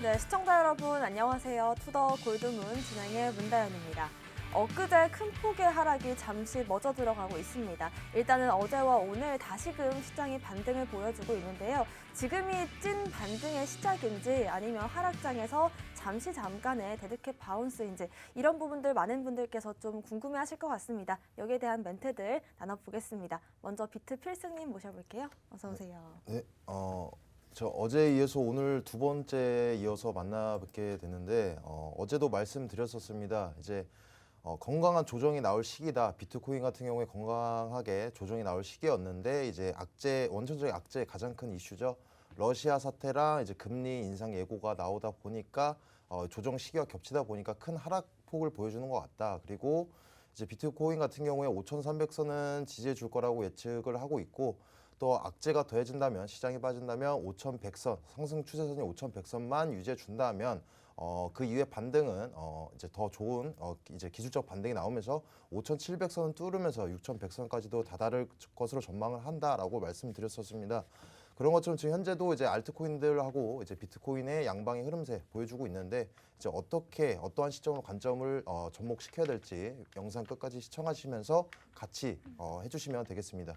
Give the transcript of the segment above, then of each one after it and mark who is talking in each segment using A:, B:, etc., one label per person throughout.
A: 네, 시청자 여러분 안녕하세요. 투더 골드문 진행의 문다연입니다. 엊그제 큰 폭의 하락이 잠시 멎어 들어가고 있습니다. 일단은 어제와 오늘 다시금 시장이 반등을 보여주고 있는데요. 지금이 찐 반등의 시작인지 아니면 하락장에서 잠깐의 데드캣 바운스인지 이런 부분들 많은 분들께서 좀 궁금해하실 것 같습니다. 여기에 대한 멘트들 나눠보겠습니다. 먼저 비트 필승님 모셔볼게요. 어서 오세요.
B: 네, 저 어제에 이어서 오늘 두 번째 이어서 만나 뵙게 됐는데 어제도 말씀드렸었습니다. 이제 건강한 조정이 나올 시기다. 비트코인 같은 경우에 건강하게 조정이 나올 시기였는데 이제 원천적인 악재의 가장 큰 이슈죠. 러시아 사태랑 이제 금리 인상 예고가 나오다 보니까 조정 시기와 겹치다 보니까 큰 하락폭을 보여주는 것 같다. 그리고 이제 비트코인 같은 경우에 5,300선은 지지해 줄 거라고 예측을 하고 있고 또 악재가 더해진다면 시장이 빠진다면 5,100선 상승 추세선이 5,100선만 유지해 준다면 그 이후에 반등은 이제 더 좋은 이제 기술적 반등이 나오면서 5,700선은 뚫으면서 6,100선까지도 다다를 것으로 전망을 한다라고 말씀드렸었습니다. 그런 것처럼 지금 현재도 이제 알트코인들하고 이제 비트코인의 양방의 흐름세 보여주고 있는데 이제 어떠한 시점으로 관점을 접목시켜야 될지 영상 끝까지 시청하시면서 같이 해주시면 되겠습니다.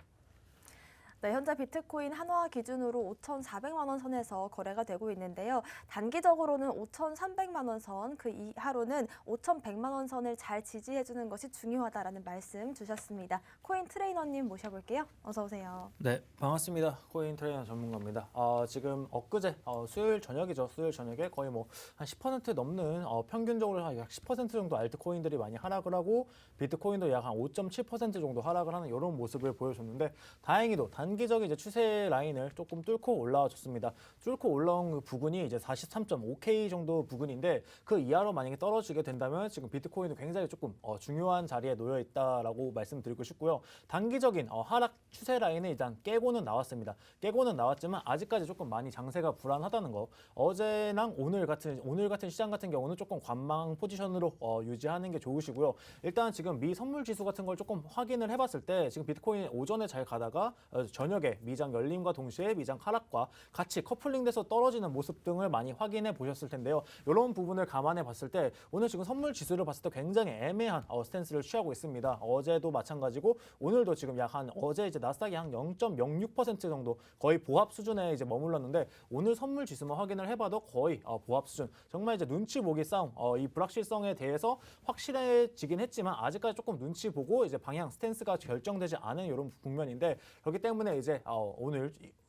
A: 네, 현재 비트코인 한화 기준으로 5,400만 원 선에서 거래가 되고 있는데요. 단기적으로는 5,300만 원 선, 그 이하로는 5,100만 원 선을 잘 지지해주는 것이 중요하다라는 말씀 주셨습니다. 코인 트레이너님 모셔볼게요. 어서 오세요.
C: 네, 반갑습니다. 코인 트레이너 전문가입니다. 지금 엊그제 수요일 저녁이죠. 수요일 저녁에 거의 뭐 한 10% 넘는 평균적으로 약 10% 정도 알트코인들이 많이 하락을 하고 비트코인도 약 한 5.7% 정도 하락을 하는 이런 모습을 보여줬는데 다행히도 단기적인 이제 추세 라인을 조금 뚫고 올라와줬습니다. 뚫고 올라온 그 부근이 이제 43.5K 정도 부근인데 그 이하로 만약에 떨어지게 된다면 지금 비트코인은 굉장히 조금 중요한 자리에 놓여 있다라고 말씀드리고 싶고요. 단기적인 하락 추세 라인을 일단 깨고는 나왔습니다. 깨고는 나왔지만 아직까지 조금 많이 장세가 불안하다는 거. 어제랑 오늘 같은 시장 같은 경우는 조금 관망 포지션으로 유지하는 게 좋으시고요. 일단 지금 미 선물 지수 같은 걸 조금 확인을 해봤을 때 지금 비트코인 오전에 잘 가다가 저녁에 미장 열림과 동시에 미장 하락과 같이 커플링돼서 떨어지는 모습 등을 많이 확인해 보셨을 텐데요. 이런 부분을 감안해 봤을 때 오늘 지금 선물 지수를 봤을 때 굉장히 애매한 스탠스를 취하고 있습니다. 어제도 마찬가지고 오늘도 지금 약 한 어제 이제 나스닥이 한 0.06% 정도 거의 보합 수준에 이제 머물렀는데 오늘 선물 지수만 확인을 해봐도 거의 보합 수준. 정말 이제 눈치 보기 싸움. 이 불확실성에 대해서 확실해지긴 했지만 아직까지 조금 눈치 보고 이제 방향 스탠스가 결정되지 않은 이런 국면인데 그렇기 때문에 이제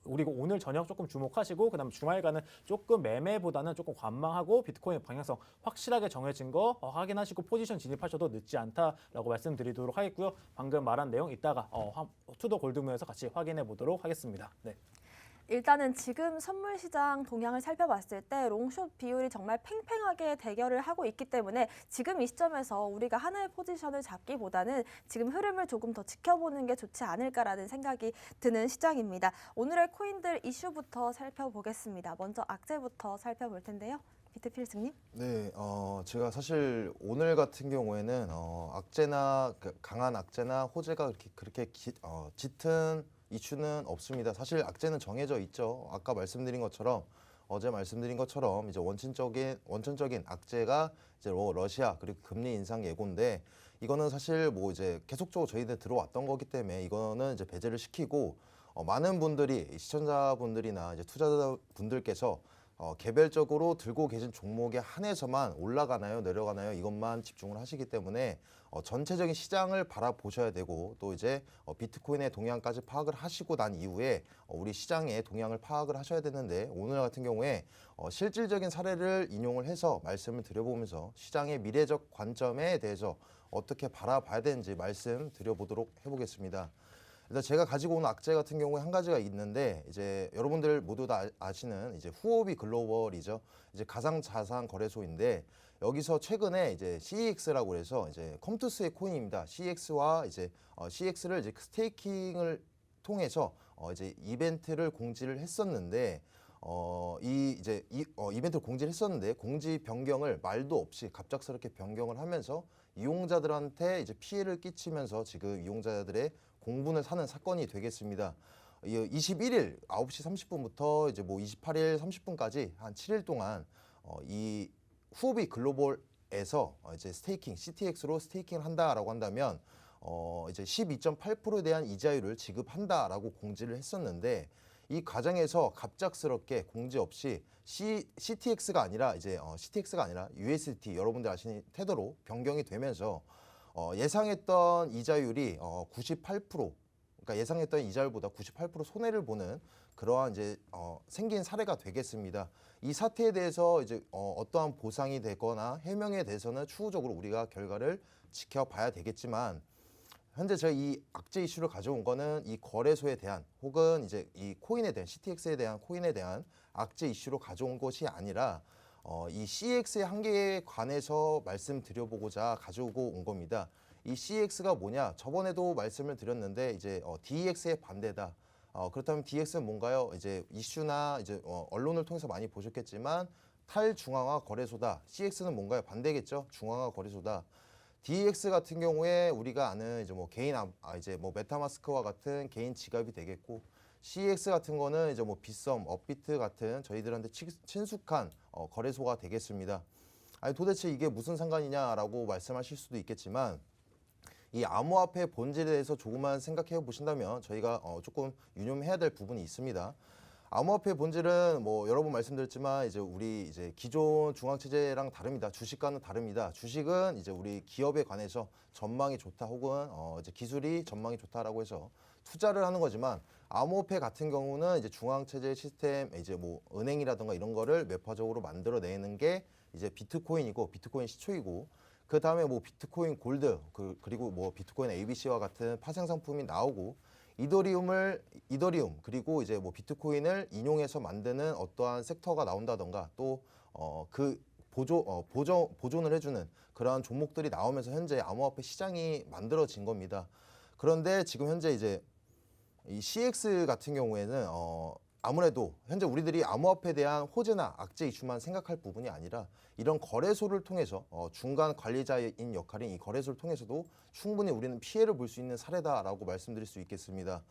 C: 오늘 저녁 조금 주목하시고 그다음 주말간은 조금 매매보다는 조금 관망하고 비트코인 방향성 확실하게 정해진 거 확인하시고 포지션 진입하셔도 늦지 않다라고 말씀드리도록 하겠고요. 방금 말한 내용 이따가 투더 골드문에서 같이 확인해 보도록 하겠습니다. 네.
A: 일단은 지금 선물 시장 동향을 살펴봤을 때 롱숏 비율이 정말 팽팽하게 대결을 하고 있기 때문에 지금 이 시점에서 우리가 하나의 포지션을 잡기보다는 지금 흐름을 조금 더 지켜보는 게 좋지 않을까라는 생각이 드는 시장입니다. 오늘의 코인들 이슈부터 살펴보겠습니다. 먼저 악재부터 살펴볼 텐데요. 비트필승님?
B: 네, 제가 사실 오늘 같은 경우에는 악재나 강한 악재나 호재가 그렇게 짙은 이슈는 없습니다. 사실 악재는 정해져 있죠. 아까 말씀드린 것처럼 어제 말씀드린 것처럼 이제 원천적인 악재가 이제 러시아 그리고 금리 인상 예고인데 이거는 사실 뭐 이제 계속적으로 저희들 들어왔던 거기 때문에 이거는 이제 배제를 시키고 많은 분들이 시청자분들이나 이제 투자자분들께서 개별적으로 들고 계신 종목에 한해서만 올라가나요, 내려가나요 이것만 집중을 하시기 때문에 전체적인 시장을 바라보셔야 되고 또 이제 비트코인의 동향까지 파악을 하시고 난 이후에 우리 시장의 동향을 파악을 하셔야 되는데 오늘 같은 경우에 실질적인 사례를 인용을 해서 말씀을 드려보면서 시장의 미래적 관점에 대해서 어떻게 바라봐야 되는지 말씀드려보도록 해보겠습니다. 일단 제가 가지고 온 악재 같은 경우에 한 가지가 있는데 이제 여러분들 모두 다 아시는 이제 후오비 글로벌이죠. 이제 가상자산 거래소인데 여기서 최근에 이제 CEX라고 해서 이제 컴투스의 코인입니다. CEX와 이제 CEX를 이제 스테이킹을 통해서 이제 이벤트를 공지를 했었는데 이벤트를 공지를 했었는데 공지 변경을 말도 없이 갑작스럽게 변경을 하면서 이용자들한테 이제 피해를 끼치면서 지금 이용자들의 공분을 사는 사건이 되겠습니다. 21일 9시 30분부터 이제 뭐 28일 30분까지 한 7일 동안 이 후오비 글로벌에서 이제 스테이킹 CTX로 스테이킹을 한다라고 한다면 이제 12.8%에 대한 이자율을 지급한다라고 공지를 했었는데 이 과정에서 갑작스럽게 공지 없이 CTX가 아니라 이제 CTX가 아니라 USDT 여러분들 아시는 태도로 변경이 되면서 예상했던 이자율이 98% 그러니까 예상했던 이자율보다 98% 손해를 보는 그러한 이제 생긴 사례가 되겠습니다. 이 사태에 대해서 이제 어떠한 보상이 되거나 해명에 대해서는 추후적으로 우리가 결과를 지켜봐야 되겠지만 현재 제가 이 악재 이슈를 가져온 거는 이 거래소에 대한 혹은 이제 이 코인에 대한 CTX에 대한 코인에 대한 악재 이슈로 가져온 것이 아니라 이 CX의 한계에 관해서 말씀드려보고자 가지고 온 겁니다. 이 CX가 뭐냐? 저번에도 말씀을 드렸는데 이제 DEX의 반대다. 그렇다면 DX는 뭔가요? 이제 이슈나 이제 언론을 통해서 많이 보셨겠지만 탈중앙화 거래소다. CX는 뭔가요? 반대겠죠? 중앙화 거래소다. DEX 같은 경우에 우리가 아는 이제 뭐 개인 이제 뭐 메타마스크와 같은 개인 지갑이 되겠고 CX 같은 거는 이제 뭐 빗썸, 업비트 같은 저희들한테 친숙한 거래소가 되겠습니다. 아니 도대체 이게 무슨 상관이냐라고 말씀하실 수도 있겠지만 이 암호화폐 본질에 대해서 조금만 생각해 보신다면 저희가 조금 유념해야 될 부분이 있습니다. 암호화폐 본질은 뭐 여러 번 말씀드렸지만 이제 우리 이제 기존 중앙체제랑 다릅니다. 주식과는 다릅니다. 주식은 이제 우리 기업에 관해서 전망이 좋다 혹은 이제 기술이 전망이 좋다라고 해서 투자를 하는 거지만 암호화폐 같은 경우는 이제 중앙체제 시스템 이제 뭐 은행이라든가 이런 거를 매파적으로 만들어내는 게 이제 비트코인이고 비트코인 시초이고 그 다음에 뭐 비트코인 골드 그리고 뭐 비트코인 ABC와 같은 파생 상품이 나오고 이더리움 그리고 이제 뭐 비트코인을 인용해서 만드는 어떠한 섹터가 나온다던가 또 그 보존을 해주는 그러한 종목들이 나오면서 현재 암호화폐 시장이 만들어진 겁니다. 그런데 지금 현재 이제 이 CX 같은 경우에는 아무래도 현재 우리들이 암호화폐에 대한 호재나 악재 이슈만 생각할 부분이 아니라 이런 거래소를 통해서 중간 관리자인 역할인 이 거래소를 통해서도 충분히 우리는 피해를 볼 수 있는 사례다라고 말씀드릴 수 있겠습니다.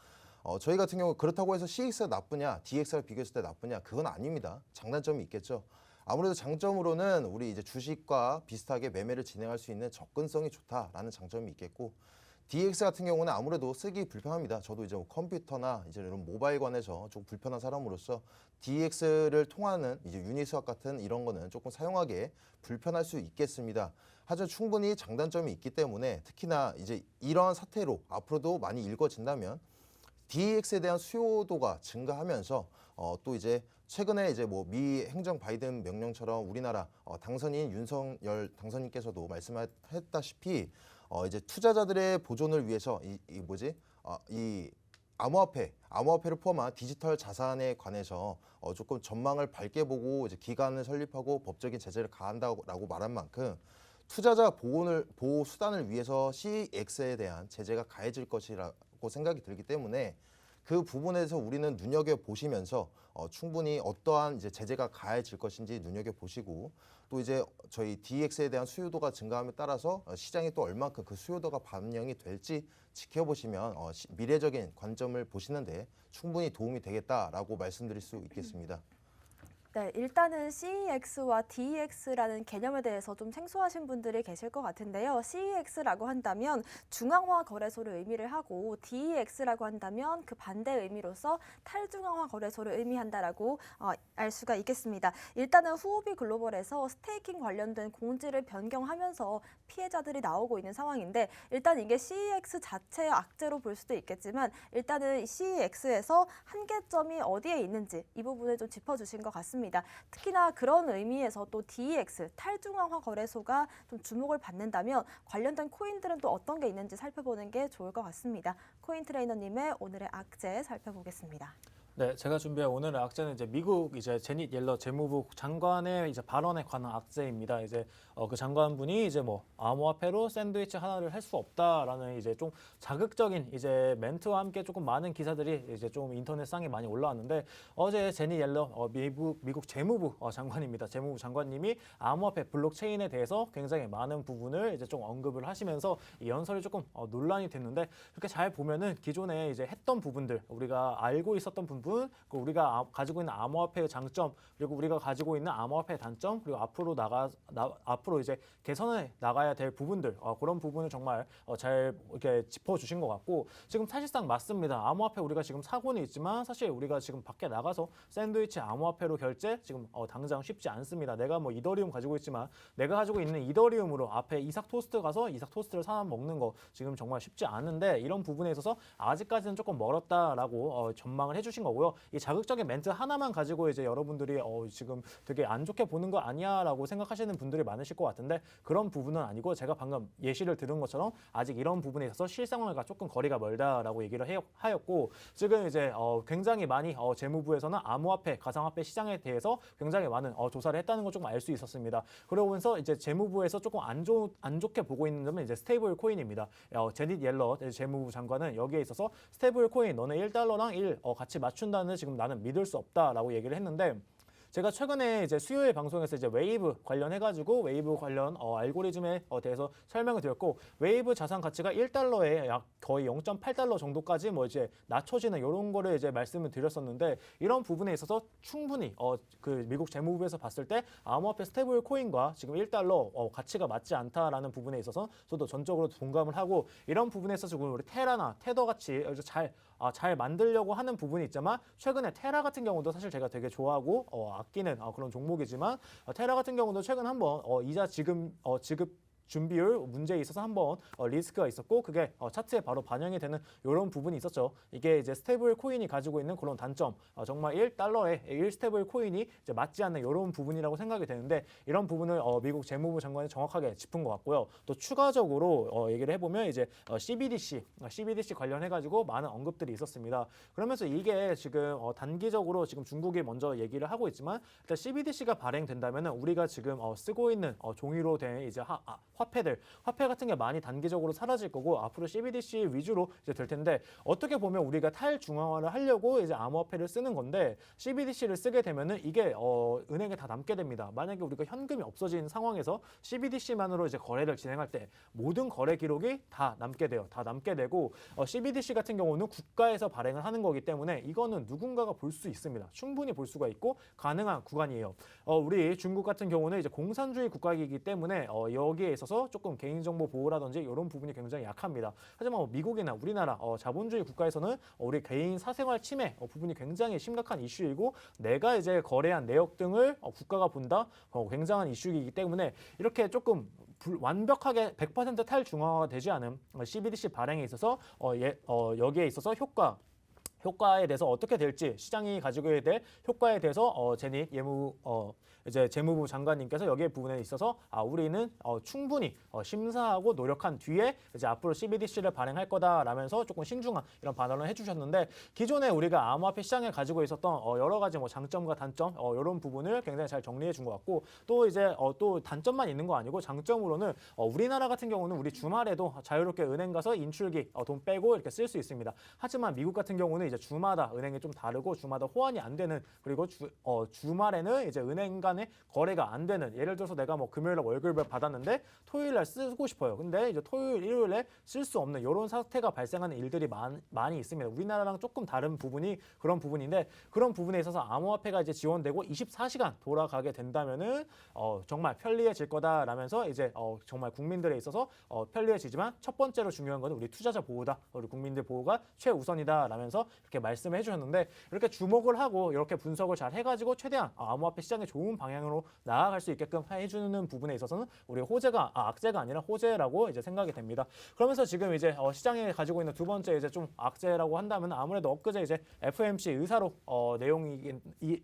B: 저희 같은 경우 그렇다고 해서 CX가 나쁘냐, DX랑 비교했을 때 나쁘냐 그건 아닙니다. 장단점이 있겠죠. 아무래도 장점으로는 우리 이제 주식과 비슷하게 매매를 진행할 수 있는 접근성이 좋다라는 장점이 있겠고 DX 같은 경우는 아무래도 쓰기 불편합니다. 저도 이제 뭐 컴퓨터나 이제 이런 모바일관에서 조금 불편한 사람으로서 DX를 통하는 이제 유니스왑 같은 이런 거는 조금 사용하기에 불편할 수 있겠습니다. 하지만 충분히 장단점이 있기 때문에 특히나 이제 이런 사태로 앞으로도 많이 일궈진다면 DX에 대한 수요도가 증가하면서 또 이제 최근에 이제 뭐 미 행정 바이든 명령처럼 우리나라 당선인 윤석열 당선인께서도 말씀했다시피 이제 투자자들의 보존을 위해서 이 암호화폐를 포함한 디지털 자산에 관해서 조금 전망을 밝게 보고 이제 기관을 설립하고 법적인 제재를 가한다고 말한 만큼 투자자 보호 수단을 위해서 CX에 대한 제재가 가해질 것이라고 생각이 들기 때문에 그 부분에 대해서 우리는 눈여겨 보시면서 충분히 어떠한 이제 제재가 가해질 것인지 눈여겨 보시고 또 이제 저희 DX에 대한 수요도가 증가함에 따라서 시장이 또 얼만큼 그 수요도가 반영이 될지 지켜보시면 미래적인 관점을 보시는데 충분히 도움이 되겠다라고 말씀드릴 수 있겠습니다.
A: 네, 일단은 CEX와 DEX라는 개념에 대해서 좀 생소하신 분들이 계실 것 같은데요. CEX라고 한다면 중앙화 거래소를 의미를 하고 DEX라고 한다면 그 반대 의미로서 탈중앙화 거래소를 의미한다라고 알 수가 있겠습니다. 일단은 후오비 글로벌에서 스테이킹 관련된 공지를 변경하면서 피해자들이 나오고 있는 상황인데 일단 이게 CEX 자체의 악재로 볼 수도 있겠지만 일단은 CEX에서 한계점이 어디에 있는지 이 부분을 좀 짚어주신 것 같습니다. 특히나 그런 의미에서 또 DEX, 탈중앙화 거래소가 좀 주목을 받는다면 관련된 코인들은 또 어떤 게 있는지 살펴보는 게 좋을 것 같습니다. 코인 트레이너님의 오늘의 악재 살펴보겠습니다.
C: 네, 제가 준비한 오늘의 악재는 이제 미국 이제 제닛 옐러 재무부 장관의 이제 발언에 관한 악재입니다. 이제 그 장관분이 이제 뭐 암호화폐로 샌드위치 하나를 할 수 없다라는 이제 좀 자극적인 이제 멘트와 함께 조금 많은 기사들이 이제 좀 인터넷상에 많이 올라왔는데 어제 제닛 옐러 미국 재무부 장관입니다. 재무부 장관님이 암호화폐 블록체인에 대해서 굉장히 많은 부분을 이제 좀 언급을 하시면서 이 연설이 조금 논란이 됐는데 그렇게 잘 보면은 기존에 이제 했던 부분들 우리가 알고 있었던 부분, 그리고 우리가 가지고 있는 암호화폐의 장점, 그리고 우리가 가지고 있는 암호화폐의 단점, 그리고 앞으로 이제 개선해 나가야 될 부분들, 그런 부분을 정말 잘 이렇게 짚어주신 것 같고, 지금 사실상 맞습니다. 암호화폐 우리가 지금 사고는 있지만 사실 우리가 지금 밖에 나가서 샌드위치 암호화폐로 결제 지금 당장 쉽지 않습니다. 내가 뭐 이더리움 가지고 있지만 내가 가지고 있는 이더리움으로 앞에 이삭 토스트 가서 이삭 토스트를 사 먹는 거 지금 정말 쉽지 않은데, 이런 부분에 있어서 아직까지는 조금 멀었다라고 전망을 해주신 거고요. 이 자극적인 멘트 하나만 가지고 이제 여러분들이 지금 되게 안 좋게 보는 거 아니야라고 생각하시는 분들이 많으실 것 같은데, 그런 부분은 아니고 제가 방금 예시를 들은 것처럼 아직 이런 부분에 있어서 실생활과 조금 거리가 멀다라고 얘기를 하였고, 지금 이제 굉장히 많이 재무부에서는 암호화폐, 가상화폐 시장에 대해서 굉장히 많은 조사를 했다는 걸 조금 알 수 있었습니다. 그러면서 이제 재무부에서 조금 안 좋게 보고 있는 점은 이제 스테이블 코인입니다. 제닛 옐러 재무부 장관은 여기에 있어서 스테이블 코인 너네 1달러랑 1 같이 맞춘다는 지금 나는 믿을 수 없다라고 얘기를 했는데, 제가 최근에 이제 수요일 방송에서 이제 웨이브 관련해가지고 웨이브 관련 알고리즘에 대해서 설명을 드렸고, 웨이브 자산 가치가 1달러에 약 거의 0.8달러 정도까지 뭐 이제 낮춰지는 이런 거를 이제 말씀을 드렸었는데, 이런 부분에 있어서 충분히 그 미국 재무부에서 봤을 때 암호화폐 스테이블 코인과 지금 1달러 가치가 맞지 않다라는 부분에 있어서 저도 전적으로 동감을 하고, 이런 부분에 있어서 지금 우리 테라나 테더 같이 잘 만들려고 하는 부분이 있지만, 최근에 테라 같은 경우도 사실 제가 되게 좋아하고 아끼는 그런 종목이지만, 테라 같은 경우도 최근 한번 이자 지급 준비율 문제에 있어서 한번 리스크가 있었고, 그게 차트에 바로 반영이 되는 이런 부분이 있었죠. 이게 이제 스테이블 코인이 가지고 있는 그런 단점, 정말 1달러에 1스테이블 코인이 이제 맞지 않는 이런 부분이라고 생각이 되는데, 이런 부분을 미국 재무부 장관이 정확하게 짚은 것 같고요. 또 추가적으로 얘기를 해보면 이제 CBDC 관련해가지고 많은 언급들이 있었습니다. 그러면서 이게 지금 단기적으로 지금 중국이 먼저 얘기를 하고 있지만, 일단 CBDC가 발행된다면 우리가 지금 쓰고 있는 종이로 된 이제 화폐 같은 게 많이 단기적으로 사라질 거고, 앞으로 CBDC 위주로 이제 될 텐데, 어떻게 보면 우리가 탈중앙화를 하려고 이제 암호화폐를 쓰는 건데, CBDC를 쓰게 되면은 이게 은행에 다 남게 됩니다. 만약에 우리가 현금이 없어진 상황에서 CBDC만으로 이제 거래를 진행할 때 모든 거래 기록이 다 남게 돼요. 다 남게 되고, CBDC 같은 경우는 국가에서 발행을 하는 거기 때문에 이거는 누군가가 볼 수 있습니다. 충분히 볼 수가 있고 가능한 구간이에요. 우리 중국 같은 경우는 이제 공산주의 국가이기 때문에 여기에 있어서 조금 개인정보 보호라든지 이런 부분이 굉장히 약합니다. 하지만 미국이나 우리나라 자본주의 국가에서는 우리 개인 사생활 침해 부분이 굉장히 심각한 이슈이고, 내가 이제 거래한 내역 등을 국가가 본다, 굉장한 이슈이기 때문에 이렇게 조금 완벽하게 100% 탈중앙화가 되지 않은 CBDC 발행에 있어서 여기에 있어서 효과에 대해서 어떻게 될지, 시장이 가지고 될 효과에 대해서 제닛 이제 재무부 장관님께서 여기에 부분에 있어서 우리는 충분히 심사하고 노력한 뒤에 이제 앞으로 CBDC를 발행할 거다라면서 조금 신중한 이런 발언을 해주셨는데, 기존에 우리가 암호화폐 시장에 가지고 있었던 여러 가지 뭐 장점과 단점 이런 부분을 굉장히 잘 정리해 준 것 같고, 또 이제 또 단점만 있는 거 아니고 장점으로는 우리나라 같은 경우는 우리 주말에도 자유롭게 은행 가서 인출기 돈 빼고 이렇게 쓸 수 있습니다. 하지만 미국 같은 경우는 이제 주마다 은행이 좀 다르고 주마다 호환이 안 되는, 그리고 주말에는 이제 은행 간의 거래가 안 되는, 예를 들어서 내가 뭐 금요일에 월급을 받았는데 토요일 날 쓰고 싶어요. 근데 이제 토요일, 일요일에 쓸 수 없는 이런 사태가 발생하는 일들이 많이 있습니다. 우리나라랑 조금 다른 부분이 그런 부분인데, 그런 부분에 있어서 암호화폐가 이제 지원되고 24시간 돌아가게 된다면은 정말 편리해질 거다라면서 이제 정말 국민들에 있어서 편리해지지만, 첫 번째로 중요한 것은 우리 투자자 보호다, 우리 국민들 보호가 최우선이다라면서 이렇게 말씀을 해주셨는데, 이렇게 주목을 하고 이렇게 분석을 잘 해가지고 최대한 암호화폐 시장에 좋은 방향으로 나아갈 수 있게끔 해주는 부분에 있어서는 우리 악재가 아니라 호재라고 이제 생각이 됩니다. 그러면서 지금 이제 시장에 가지고 있는 두 번째 이제 좀 악재라고 한다면 아무래도 엊그제 이제 FOMC 의사록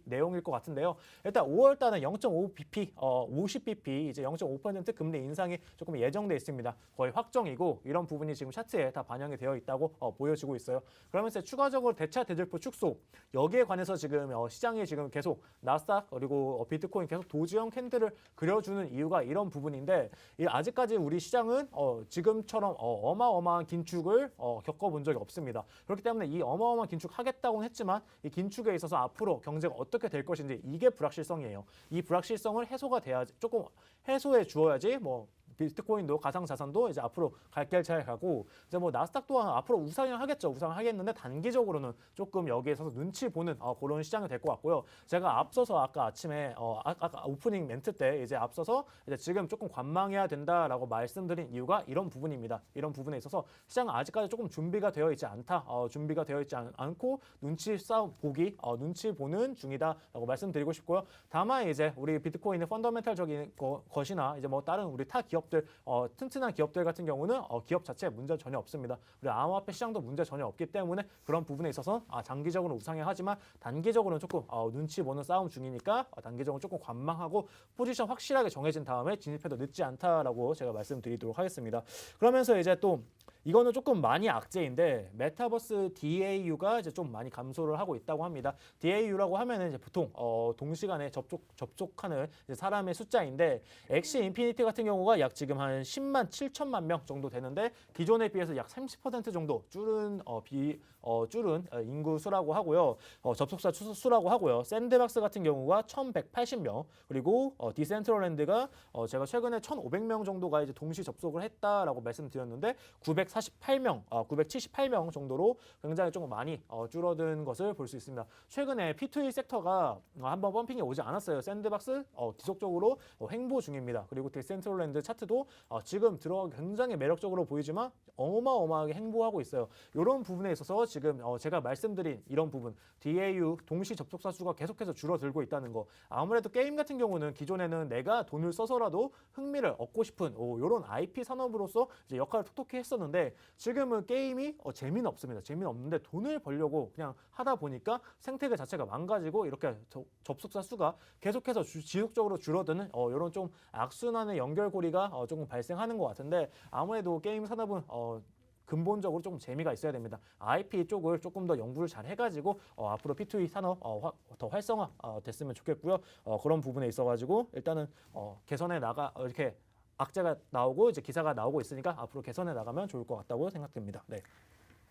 C: 내용일 것 같은데요. 일단 5월달은 0.5bp, 50bp 이제 0.5% 금리 인상이 조금 예정돼 있습니다. 거의 확정이고, 이런 부분이 지금 차트에 다 반영이 되어 있다고 보여지고 있어요. 그러면서 추가적으로 대차 대들보 축소, 여기에 관해서 지금 시장이 지금 계속 나스닥 그리고 비트코인 계속 도지형 캔들을 그려주는 이유가 이런 부분인데, 아직까지 우리 시장은 지금처럼 어마어마한 긴축을 겪어본 적이 없습니다. 그렇기 때문에 이 어마어마한 긴축 하겠다고는 했지만, 이 긴축에 있어서 앞으로 경제가 어떻게 될 것인지, 이게 불확실성이에요. 이 불확실성을 해소가 돼야지, 조금 해소해 주어야지 뭐 비트코인도 가상자산도 이제 앞으로 갈 길 잘 가고 이제 뭐 나스닥 또한 앞으로 우상을 하겠죠. 우상을 하겠는데 단기적으로는 조금 여기에 있어서 눈치 보는 그런 시장이 될 것 같고요. 제가 앞서서 아까 아침에 아까 오프닝 멘트 때 이제 앞서서 이제 지금 조금 관망해야 된다라고 말씀드린 이유가 이런 부분입니다. 이런 부분에 있어서 시장은 아직까지 조금 준비가 되어 있지 않다. 준비가 되어 있지 않고 눈치 싸움 보기, 눈치 보는 중이다라고 말씀드리고 싶고요. 다만 이제 우리 비트코인의 펀더멘탈적인 것이나 이제 뭐 다른 우리 타 기업들 튼튼한 기업들 같은 경우는 기업 자체에 문제 전혀 없습니다. 우리 암호화폐 시장도 문제 전혀 없기 때문에 그런 부분에 있어서 장기적으로 우상해 하지만 단기적으로는 조금 눈치 보는 싸움 중이니까 단기적으로 조금 관망하고 포지션 확실하게 정해진 다음에 진입해도 늦지 않다라고 제가 말씀드리도록 하겠습니다. 그러면서 이제 또 이거는 조금 많이 악재인데 메타버스 DAU가 이제 좀 많이 감소를 하고 있다고 합니다. DAU라고 하면은 이제 보통 동시간에 접속하는 이제 사람의 숫자인데 엑시 인피니티 같은 경우가 약 지금 한 10만 7천만 명 정도 되는데 기존에 비해서 약 30% 정도 줄은 인구 수라고 하고요. 접속자 수라고 하고요. 샌드박스 같은 경우가 1,180명 그리고 디센트럴랜드가 제가 최근에 1,500명 정도가 이제 동시 접속을 했다라고 말씀드렸는데 978명 정도로 굉장히 조금 많이 줄어든 것을 볼 수 있습니다. 최근에 P2E 섹터가 한번 펌핑이 오지 않았어요. 샌드박스 지속적으로 횡보 중입니다. 그리고 디센트럴랜드 차트도 지금 들어가기 굉장히 매력적으로 보이지만 어마어마하게 횡보하고 있어요. 이런 부분에 있어서 지금 제가 말씀드린 이런 부분 DAU 동시 접속자 수가 계속해서 줄어들고 있다는 거. 아무래도 게임 같은 경우는 기존에는 내가 돈을 써서라도 흥미를 얻고 싶은 이런 IP 산업으로서 이제 역할을 톡톡히 했었는데 지금은 게임이 재미는 없습니다. 재미는 없는데 돈을 벌려고 그냥 하다 보니까 생태계 자체가 망가지고 이렇게 접속자 수가 계속해서 지속적으로 줄어드는 이런 좀 악순환의 연결고리가 조금 발생하는 것 같은데 아무래도 게임 산업은 근본적으로 조금 재미가 있어야 됩니다. IP 쪽을 조금 더 연구를 잘 해가지고 앞으로 P2E 산업 더 활성화 됐으면 좋겠고요. 그런 부분에 있어가지고 일단은 개선해 나가 이렇게 악재가 나오고 이제 기사가 나오고 있으니까 앞으로 개선해 나가면 좋을 것 같다고 생각됩니다. 네.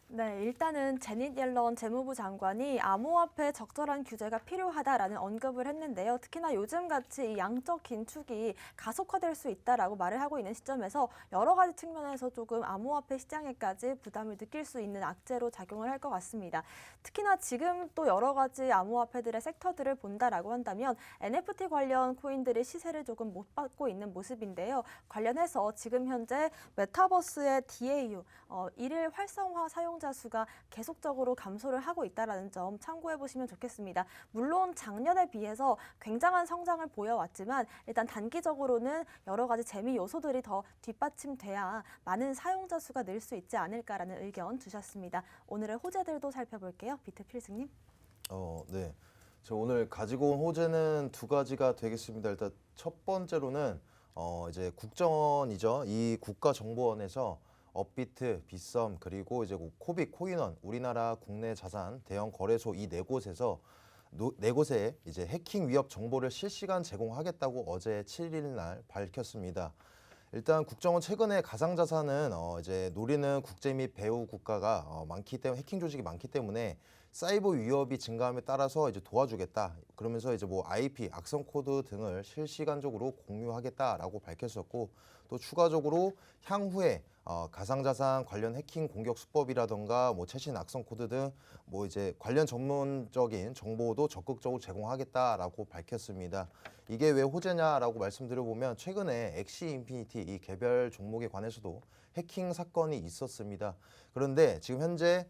A: 네, 일단은 제닛 옐런 재무부 장관이 암호화폐 적절한 규제가 필요하다라는 언급을 했는데요. 특히나 요즘같이 이 양적 긴축이 가속화될 수 있다라고 말을 하고 있는 시점에서 여러 가지 측면에서 조금 암호화폐 시장에까지 부담을 느낄 수 있는 악재로 작용을 할 것 같습니다. 특히나 지금 또 여러 가지 암호화폐들의 섹터들을 본다라고 한다면 NFT 관련 코인들이 시세를 조금 못 받고 있는 모습인데요. 관련해서 지금 현재 메타버스의 DAU, 일일 활성화 사용자 수가 계속적으로 감소를 하고 있다는 점 참고해 보시면 좋겠습니다. 물론 작년에 비해서 굉장한 성장을 보여왔지만 일단 단기적으로는 여러 가지 재미 요소들이 더 뒷받침돼야 많은 사용자 수가 늘 수 있지 않을까라는 의견 주셨습니다. 오늘의 호재들도 살펴볼게요. 비트 필승님.
B: 네. 저 오늘 가지고 온 호재는 두 가지가 되겠습니다. 일단 첫 번째로는 이제 국정원이죠. 이 국가정보원에서 업비트, 빗썸 그리고 이제 코빅, 코인원 우리나라 국내 자산 대형 거래소 이 네 곳에서 네 곳에 이제 해킹 위협 정보를 실시간 제공하겠다고 어제 7일 날 밝혔습니다. 일단 국정원 최근에 가상자산은 이제 노리는 국제 및 배후 국가가 많기 때문에 해킹 조직이 많기 때문에 사이버 위협이 증가함에 따라서 이제 도와주겠다. 그러면서 이제 뭐 IP, 악성 코드 등을 실시간적으로 공유하겠다라고 밝혔었고 또 추가적으로 향후에 가상자산 관련 해킹 공격 수법이라던가 뭐 최신 악성 코드 등 뭐 이제 관련 전문적인 정보도 적극적으로 제공하겠다라고 밝혔습니다. 이게 왜 호재냐라고 말씀드려보면 최근에 엑시 인피니티 이 개별 종목에 관해서도 해킹 사건이 있었습니다. 그런데 지금 현재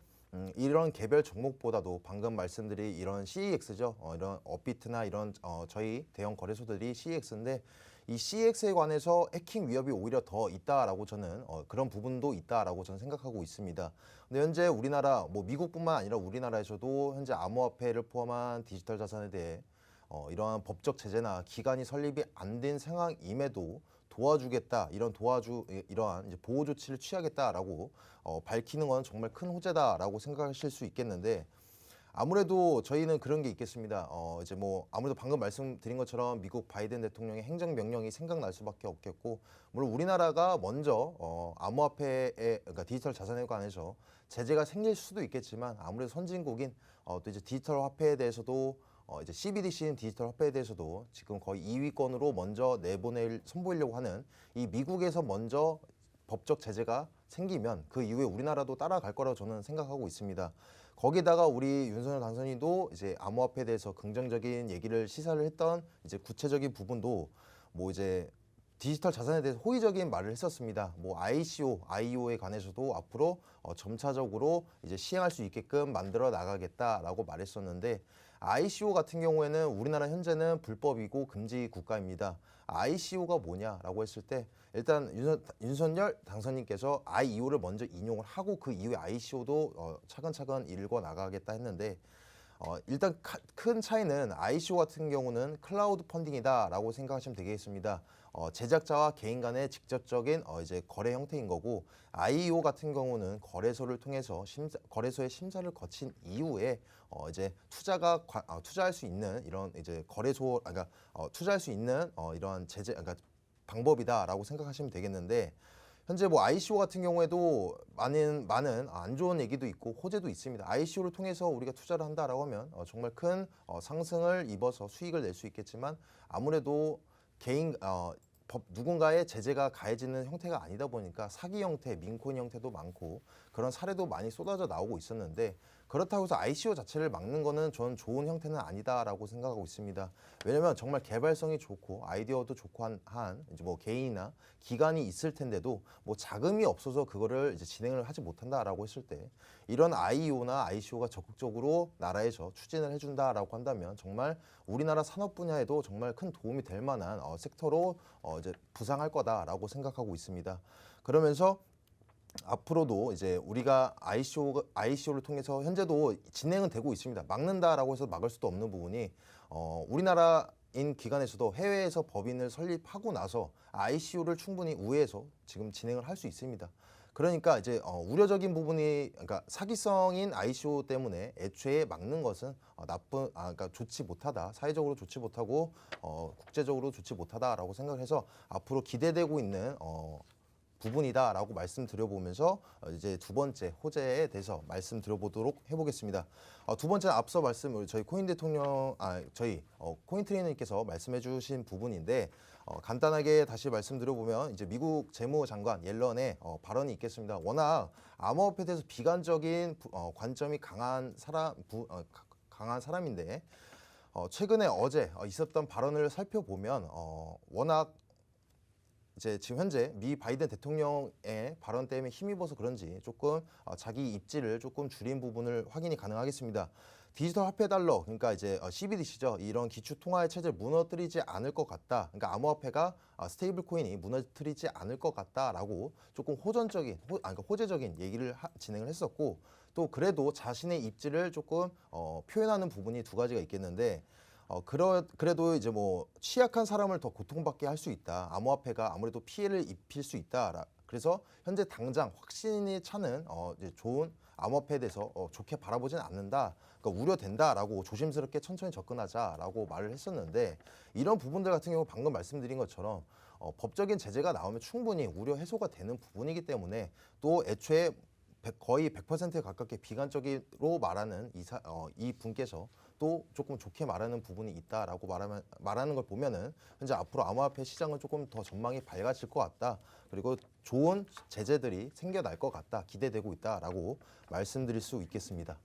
B: 이런 개별 종목보다도 방금 말씀드린 이런 CEX죠. 이런 업비트나 이런 저희 대형 거래소들이 CEX인데 이 CEX에 관해서 해킹 위협이 오히려 더 있다라고 저는 그런 부분도 있다라고 저는 생각하고 있습니다. 근데 현재 우리나라 뭐 미국뿐만 아니라 우리나라에서도 현재 암호화폐를 포함한 디지털 자산에 대해 이러한 법적 제재나 기간이 설립이 안 된 상황임에도 도와주겠다 이러한 이제 보호 조치를 취하겠다라고 밝히는 건 정말 큰 호재다라고 생각하실 수 있겠는데 아무래도 저희는 그런 게 있겠습니다. 이제 뭐 아무래도 방금 말씀드린 것처럼 미국 바이든 대통령의 행정명령이 생각날 수밖에 없겠고 물론 우리나라가 먼저 암호화폐에 그러니까 디지털 자산에 관해서 제재가 생길 수도 있겠지만 아무래도 선진국인 또 이제 디지털 화폐에 대해서도 이제 CBDC인 디지털 화폐에 대해서도 지금 거의 2위권으로 먼저 선보이려고 하는 이 미국에서 먼저 법적 제재가 생기면 그 이후에 우리나라도 따라갈 거라고 저는 생각하고 있습니다. 거기다가 우리 윤석열 당선인도 이제 암호화폐에 대해서 긍정적인 얘기를 시사를 했던 이제 구체적인 부분도 뭐 이제 디지털 자산에 대해서 호의적인 말을 했었습니다. 뭐 ICO에 관해서도 앞으로 점차적으로 이제 시행할 수 있게끔 만들어 나가겠다라고 말했었는데 ICO 같은 경우에는 우리나라 현재는 불법이고 금지 국가입니다. ICO가 뭐냐라고 했을 때 일단 윤석열 당선인께서 IEO를 먼저 인용을 하고 그 이후에 ICO도 차근차근 읽어 나가겠다 했는데 일단 큰 차이는 ICO 같은 경우는 클라우드 펀딩이다라고 생각하시면 되겠습니다. 제작자와 개인 간의 직접적인 이제 거래 형태인 거고 IEO 같은 경우는 거래소를 통해서 거래소의 심사를 거친 이후에 이제 투자할 수 있는 이런 이제 그러니까 투자할 수 있는 이러한 그러니까 방법이다라고 생각하시면 되겠는데 현재 뭐 ICO 같은 경우에도 많은 안 좋은 얘기도 있고 호재도 있습니다. ICO를 통해서 우리가 투자를 한다라고 하면 정말 큰 상승을 입어서 수익을 낼 수 있겠지만 아무래도 누군가의 제재가 가해지는 형태가 아니다 보니까 사기 형태, 민코인 형태도 많고 그런 사례도 많이 쏟아져 나오고 있었는데 그렇다고 해서 ICO 자체를 막는 거는 저는 좋은 형태는 아니다라고 생각하고 있습니다. 왜냐면 정말 개발성이 좋고 아이디어도 좋고 한 이제 뭐 개인이나 기관이 있을 텐데도 뭐 자금이 없어서 그거를 이제 진행을 하지 못한다라고 했을 때 이런 IEO나 ICO가 적극적으로 나라에서 추진을 해준다라고 한다면 정말 우리나라 산업 분야에도 정말 큰 도움이 될 만한 섹터로 이제 부상할 거다라고 생각하고 있습니다. 그러면서 앞으로도 이제 우리가 ICO를 통해서 현재도 진행은 되고 있습니다. 막는다라고 해서 막을 수도 없는 부분이 우리나라인 기관에서도 해외에서 법인을 설립하고 나서 ICO를 충분히 우회해서 지금 진행을 할 수 있습니다. 그러니까 이제 우려적인 부분이 그러니까 사기성인 ICO 때문에 애초에 막는 것은 그러니까 좋지 못하다. 사회적으로 좋지 못하고 국제적으로 좋지 못하다라고 생각해서 앞으로 기대되고 있는 부분이다라고 말씀드려보면서 이제 두 번째 호재에 대해서 말씀드려보도록 해보겠습니다. 두 번째는 앞서 저희 코인 트레이너님께서 말씀해주신 부분인데 간단하게 다시 말씀드려보면 이제 미국 재무장관 옐런의 발언이 있겠습니다. 워낙 암호화폐에 대해서 비관적인 관점이 강한 사람인데 최근에 어제 있었던 발언을 살펴보면 워낙 이제 지금 현재 미 바이든 대통령의 발언 때문에 힘입어서 그런지 조금 자기 입지를 조금 줄인 부분을 확인이 가능하겠습니다. 디지털 화폐 달러, 그러니까 이제 CBDC죠. 이런 기축 통화의 체제를 무너뜨리지 않을 것 같다. 그러니까 암호화폐가 스테이블 코인이 무너뜨리지 않을 것 같다라고 조금 호재적인 얘기를 진행을 했었고 또 그래도 자신의 입지를 조금 표현하는 부분이 두 가지가 있겠는데 그래도 이제 뭐 취약한 사람을 더 고통받게 할 수 있다. 암호화폐가 아무래도 피해를 입힐 수 있다. 그래서 현재 당장 확신이 차는 이제 좋은 암호화폐에 대해서 좋게 바라보진 않는다. 그러니까 우려된다라고 조심스럽게 천천히 접근하자라고 말을 했었는데 이런 부분들 같은 경우 방금 말씀드린 것처럼 법적인 제재가 나오면 충분히 우려 해소가 되는 부분이기 때문에 또 애초에 거의 100%에 가깝게 비관적으로 말하는 이 분께서 또 조금 좋게 말하는 부분이 있다라고 말하는 걸 보면은 현재 앞으로 암호화폐 시장은 조금 더 전망이 밝아질 것 같다. 그리고 좋은 제재들이 생겨날 것 같다. 기대되고 있다라고 말씀드릴 수 있겠습니다.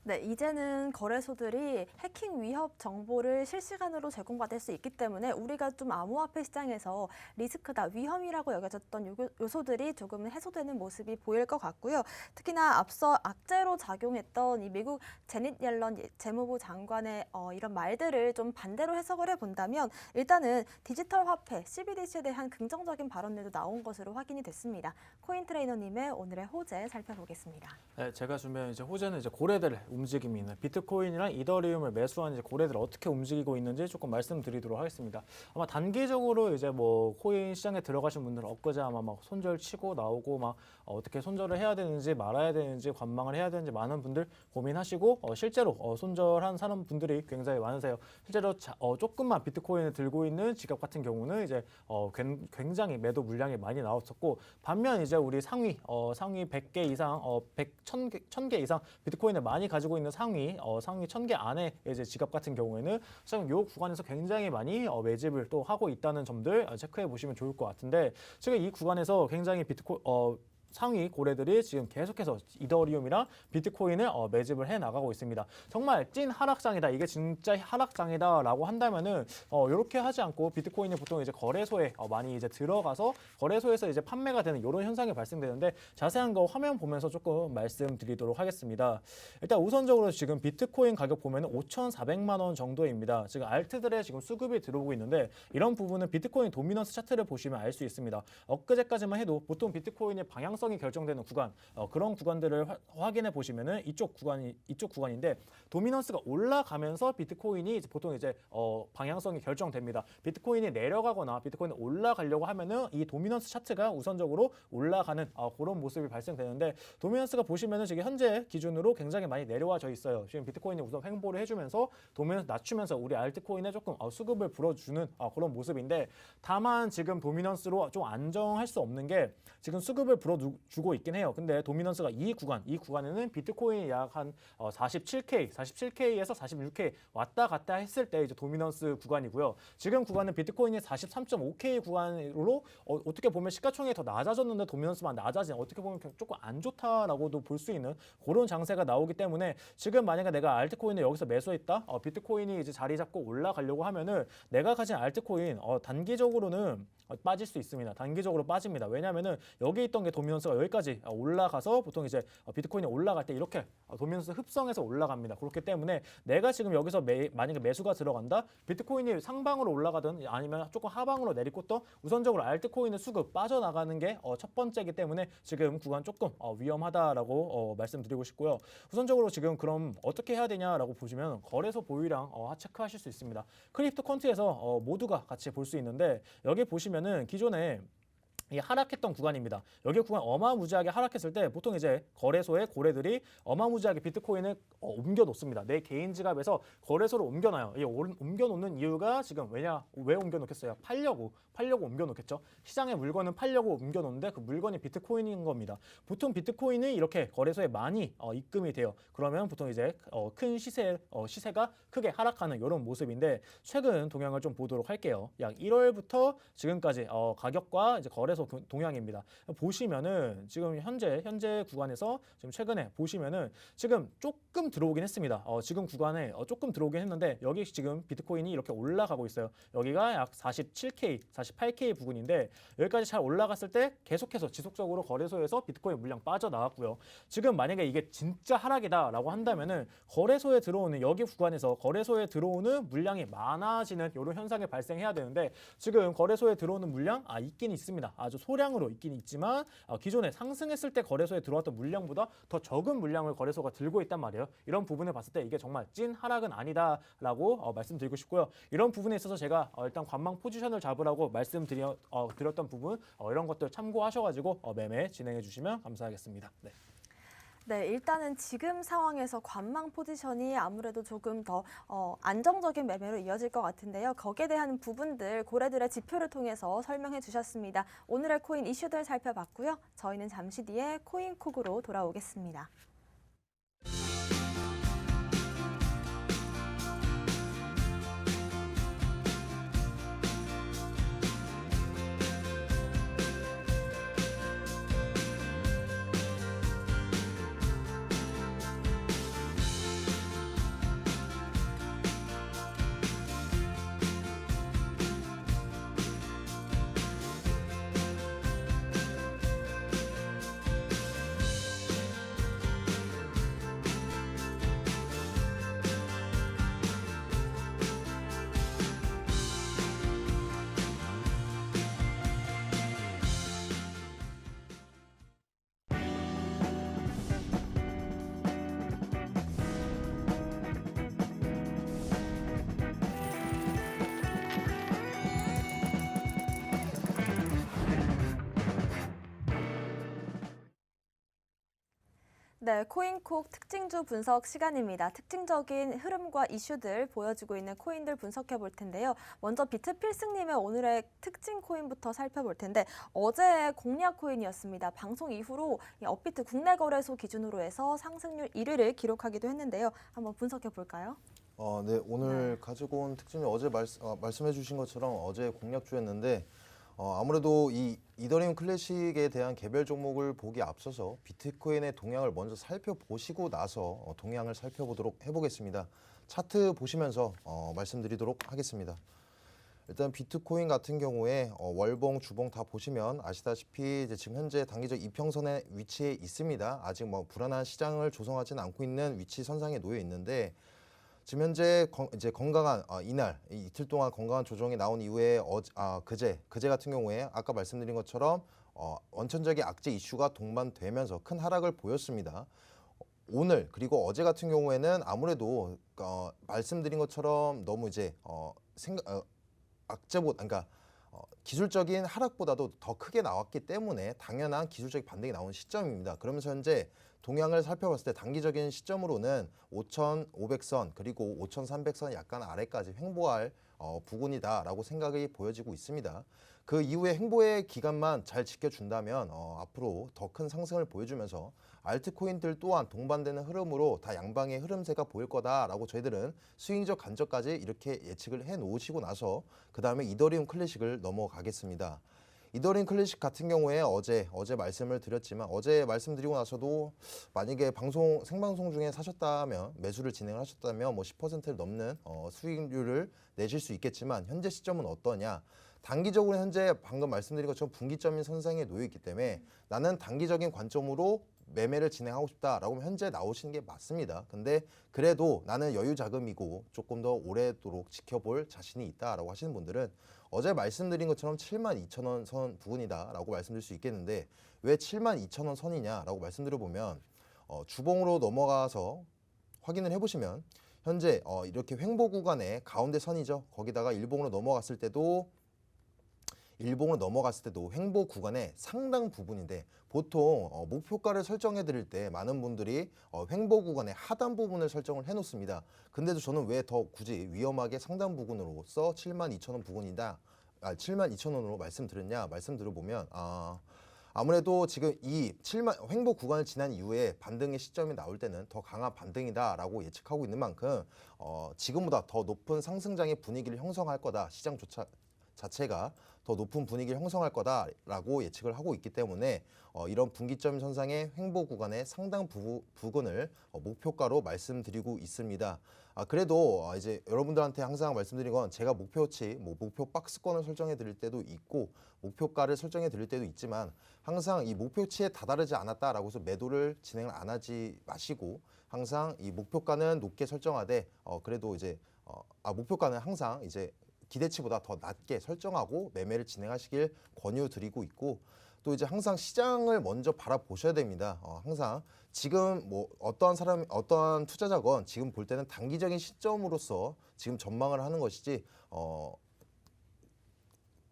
A: 네, 이제는 거래소들이 해킹 위협 정보를 실시간으로 제공받을 수 있기 때문에 우리가 좀 암호화폐 시장에서 리스크다, 위험이라고 여겨졌던 요소들이 조금은 해소되는 모습이 보일 것 같고요. 특히나 앞서 악재로 작용했던 이 미국 제닛 옐런 재무부 장관의 이런 말들을 좀 반대로 해석을 해본다면 일단은 디지털 화폐, CBDC에 대한 긍정적인 발언들도 나온 것으로 확인이 됐습니다. 코인 트레이너님의 오늘의 호재 살펴보겠습니다.
C: 네, 제가 준비한 이제 호재는 이제 고래들 움직임이나 비트코인이랑 이더리움을 매수한 이제 고래들 어떻게 움직이고 있는지 조금 말씀드리도록 하겠습니다. 아마 단기적으로 이제 뭐 코인 시장에 들어가신 분들은 엊그제 아마 막 손절 치고 나오고 막 어떻게 손절을 해야 되는지 말아야 되는지 관망을 해야 되는지 많은 분들 고민하시고 실제로 손절한 사람 분들이 굉장히 많으세요. 실제로 조금만 비트코인을 들고 있는 지갑 같은 경우는 이제 굉장히 매도 물량이 많이 나왔었고 반면 이제 우리 상위 100개 이상 1000개 이상 비트코인을 많이 가지고 가지고 있는 상위 1000개 안에 이제 지갑 같은 경우에는 지금 이 구간에서 굉장히 많이 매집을 또 하고 있다는 점들 체크해 보시면 좋을 것 같은데 지금 이 구간에서 굉장히 상위 고래들이 지금 계속해서 이더리움이랑 비트코인을 매집을 해 나가고 있습니다. 정말 찐 하락장이다. 이게 진짜 하락장이다라고 한다면은 이렇게 하지 않고 비트코인이 보통 이제 거래소에 많이 이제 들어가서 거래소에서 이제 판매가 되는 이런 현상이 발생되는데 자세한 거 화면 보면서 조금 말씀드리도록 하겠습니다. 일단 우선적으로 지금 비트코인 가격 보면은 5,400만 원 정도입니다. 지금 알트들의 지금 수급이 들어오고 있는데 이런 부분은 비트코인 도미넌스 차트를 보시면 알 수 있습니다. 엊그제까지만 해도 보통 비트코인의 방향성이 결정되는 구간 그런 구간들을 확인해 보시면은 이쪽 구간인데 도미넌스가 올라가면서 비트코인이 보통 이제 방향성이 결정됩니다. 비트코인이 내려가거나 비트코인이 올라가려고 하면은 이 도미넌스 차트가 우선적으로 올라가는 그런 모습이 발생되는데 도미넌스가 보시면은 지금 현재 기준으로 굉장히 많이 내려와져 있어요. 지금 비트코인이 우선 횡보를 해주면서 도미넌스 낮추면서 우리 알트코인에 조금 수급을 불어주는 그런 모습인데 다만 지금 도미넌스로 좀 안정할 수 없는 게 지금 수급을 불어주고 있긴 해요. 근데 도미넌스가 이 구간에는 비트코인이 약 한 47K에서 46K 왔다 갔다 했을 때 이제 도미넌스 구간이고요. 지금 구간은 비트코인이 43.5K 구간으로 어떻게 보면 시가총액이 더 낮아졌는데 도미넌스만 낮아진 어떻게 보면 조금 안 좋다라고도 볼 수 있는 그런 장세가 나오기 때문에 지금 만약에 내가 알트코인을 여기서 매수했다, 비트코인이 이제 자리 잡고 올라가려고 하면은 내가 가진 알트코인 단기적으로는 빠질 수 있습니다. 단기적으로 빠집니다. 왜냐하면은 여기 있던 게 도미넌스가 여기까지 올라가서 보통 이제 비트코인이 올라갈 때 이렇게 도미넌스 흡성해서 올라갑니다. 그렇기 때문에 내가 지금 여기서 만약에 매수가 들어간다, 비트코인이 상방으로 올라가든 아니면 조금 하방으로 내리꽂던 우선적으로 알트코인의 수급 빠져나가는 게 첫 번째이기 때문에 지금 구간 조금 위험하다라고 말씀드리고 싶고요. 우선적으로 지금 그럼 어떻게 해야 되냐라고 보시면 거래소 보유량 체크하실 수 있습니다. 크립토 콘트에서 모두가 같이 볼 수 있는데 여기 보시면은 기존에 이 하락했던 구간입니다. 여기 구간 어마무지하게 하락했을 때 보통 이제 거래소의 고래들이 어마무지하게 비트코인을 옮겨 놓습니다. 내 개인 지갑에서 거래소로 옮겨놔요. 이 옮겨 놓는 이유가 지금 왜 옮겨 놓겠어요? 팔려고 옮겨 놓겠죠. 시장의 물건은 팔려고 옮겨 놓는데 그 물건이 비트코인인 겁니다. 보통 비트코인이 이렇게 거래소에 많이 입금이 돼요. 그러면 보통 이제 큰 시세가 크게 하락하는 이런 모습인데 최근 동향을 좀 보도록 할게요. 약 1월부터 지금까지 가격과 이제 거래소 동향입니다. 보시면은 지금 현재 구간에서 지금 최근에 보시면은 지금 조금 들어오긴 했습니다. 지금 구간에 조금 들어오긴 했는데 여기 지금 비트코인이 이렇게 올라가고 있어요. 여기가 약 47K, 48K 부근인데 여기까지 잘 올라갔을 때 계속해서 지속적으로 거래소에서 비트코인 물량 빠져나왔고요. 지금 만약에 이게 진짜 하락이다라고 한다면은 거래소에 들어오는 여기 구간에서 거래소에 들어오는 물량이 많아지는 이런 현상이 발생해야 되는데 지금 거래소에 들어오는 물량 있긴 있습니다. 아주 소량으로 있긴 있지만 기존에 상승했을 때 거래소에 들어왔던 물량보다 더 적은 물량을 거래소가 들고 있단 말이에요. 이런 부분을 봤을 때 이게 정말 찐 하락은 아니다라고 말씀드리고 싶고요. 이런 부분에 있어서 제가 일단 관망 포지션을 잡으라고 말씀드렸던 부분 이런 것들 참고하셔가지고 매매 진행해 주시면 감사하겠습니다. 네.
A: 네, 일단은 지금 상황에서 관망 포지션이 아무래도 조금 더 안정적인 매매로 이어질 것 같은데요. 거기에 대한 부분들 고래들의 지표를 통해서 설명해 주셨습니다. 오늘의 코인 이슈들 살펴봤고요. 저희는 잠시 뒤에 코인콕으로 돌아오겠습니다. 네, 코인콕 특징주 분석 시간입니다. 특징적인 흐름과 이슈들 보여주고 있는 코인들 분석해 볼 텐데요. 먼저 비트필승님의 오늘의 특징 코인부터 살펴볼 텐데 어제의 공략 코인이었습니다. 방송 이후로 이 업비트 국내 거래소 기준으로 해서 상승률 1위를 기록하기도 했는데요. 한번 분석해 볼까요?
B: 네, 오늘 가지고 온 특징이 어제 말씀해 주신 것처럼 어제 공략주였는데 아무래도 이 이더리움 클래식에 대한 개별 종목을 보기 앞서서 비트코인의 동향을 먼저 살펴보시고 나서 동향을 살펴보도록 해보겠습니다. 차트 보시면서 말씀드리도록 하겠습니다. 일단 비트코인 같은 경우에 월봉, 주봉 다 보시면 아시다시피 이제 지금 현재 단기적 이평선에 위치해 있습니다. 아직 뭐 불안한 시장을 조성하지는 않고 있는 위치 선상에 놓여 있는데 지금 현재 이제 건강한 이날 이틀 동안 건강한 조정이 나온 이후에 그제 같은 경우에 아까 말씀드린 것처럼 원천적인 악재 이슈가 동반되면서 큰 하락을 보였습니다. 오늘 그리고 어제 같은 경우에는 아무래도 말씀드린 것처럼 너무 이제 악재보다 그러니까 기술적인 하락보다도 더 크게 나왔기 때문에 당연한 기술적 반등이 나온 시점입니다. 그러면서 현재 동향을 살펴봤을 때 단기적인 시점으로는 5,500선 그리고 5,300선 약간 아래까지 횡보할 부근이다라고 생각이 보여지고 있습니다. 그 이후에 횡보의 기간만 잘 지켜준다면 앞으로 더 큰 상승을 보여주면서 알트코인들 또한 동반되는 흐름으로 다 양방의 흐름세가 보일 거다라고 저희들은 스윙적 간접까지 이렇게 예측을 해놓으시고 나서 그 다음에 이더리움 클래식을 넘어가겠습니다. 이더리움 클래식 같은 경우에 어제 말씀을 드렸지만 어제 말씀드리고 나서도 만약에 생방송 중에 사셨다면 매수를 진행하셨다면 뭐 10%를 넘는 수익률을 내실 수 있겠지만 현재 시점은 어떠냐? 단기적으로 현재 방금 말씀드린 것처럼 분기점인 선상에 놓여 있기 때문에 나는 단기적인 관점으로 매매를 진행하고 싶다라고 하면 현재 나오시는 게 맞습니다. 근데 그래도 나는 여유 자금이고 조금 더 오래도록 지켜볼 자신이 있다라고 하시는 분들은 어제 말씀드린 것처럼 72,000원 선 부근이다라고 말씀드릴 수 있겠는데 왜 72,000원 선이냐라고 말씀드려보면 주봉으로 넘어가서 확인을 해보시면 현재 이렇게 횡보 구간의 가운데 선이죠. 거기다가 일봉으로 넘어갔을 때도 횡보 구간의 상당 부분인데 보통 목표가를 설정해 드릴 때 많은 분들이 횡보 구간의 하단 부분을 설정을 해 놓습니다. 근데도 저는 왜 더 굳이 위험하게 상단 부근으로서 72,000원 부근이다. 72,000원으로 말씀드려보면 아무래도 지금 이 횡보 구간을 지난 이후에 반등의 시점이 나올 때는 더 강한 반등이다라고 예측하고 있는 만큼 지금보다 더 높은 상승장의 분위기를 형성할 거다. 시장 자체가 더 높은 분위기를 형성할 거다라고 예측을 하고 있기 때문에 이런 분기점 선상의 횡보 구간의 상당 부근을 목표가로 말씀드리고 있습니다. 그래도 이제 여러분들한테 항상 말씀드린 건 제가 목표치, 목표 박스권을 설정해 드릴 때도 있고 목표가를 설정해 드릴 때도 있지만 항상 이 목표치에 다다르지 않았다라고 해서 매도를 진행을 안 하지 마시고 항상 이 목표가는 높게 설정하되 그래도 이제 목표가는 항상 이제 기대치보다 더 낮게 설정하고 매매를 진행하시길 권유드리고 있고 또 이제 항상 시장을 먼저 바라보셔야 됩니다. 항상 지금 뭐 어떠한 투자자건 지금 볼 때는 단기적인 시점으로서 지금 전망을 하는 것이지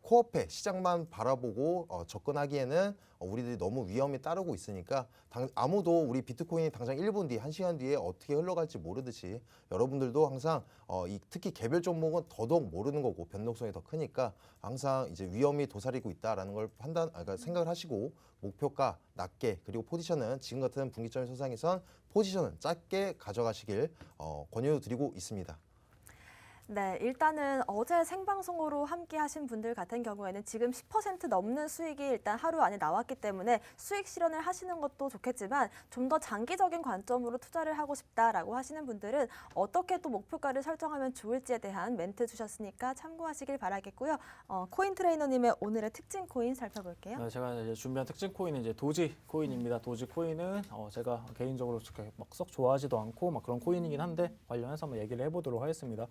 B: 코앞에 시장만 바라보고 접근하기에는 우리들이 너무 위험이 따르고 있으니까 아무도 우리 비트코인이 당장 1분 뒤, 1시간 뒤에 어떻게 흘러갈지 모르듯이 여러분들도 항상 특히 개별 종목은 더더욱 모르는 거고 변동성이 더 크니까 항상 이제 위험이 도사리고 있다라는 걸 그러니까 생각을 하시고 목표가 낮게 그리고 포지션은 지금 같은 분기점 선상에선 포지션은 짧게 가져가시길 권유드리고 있습니다.
A: 네, 일단은 어제 생방송으로 함께 하신 분들 같은 경우에는 지금 10% 넘는 수익이 일단 하루 안에 나왔기 때문에 수익 실현을 하시는 것도 좋겠지만 좀 더 장기적인 관점으로 투자를 하고 싶다라고 하시는 분들은 어떻게 또 목표가를 설정하면 좋을지에 대한 멘트 주셨으니까 참고하시길 바라겠고요. 코인 트레이너님의 오늘의 특징 코인 살펴볼게요.
C: 네, 제가 이제 준비한 특징 코인은 이제 도지 코인입니다. 도지 코인은 제가 개인적으로 막 썩 좋아하지도 않고 막 그런 코인이긴 한데 관련해서 한번 얘기를 해보도록 하겠습니다.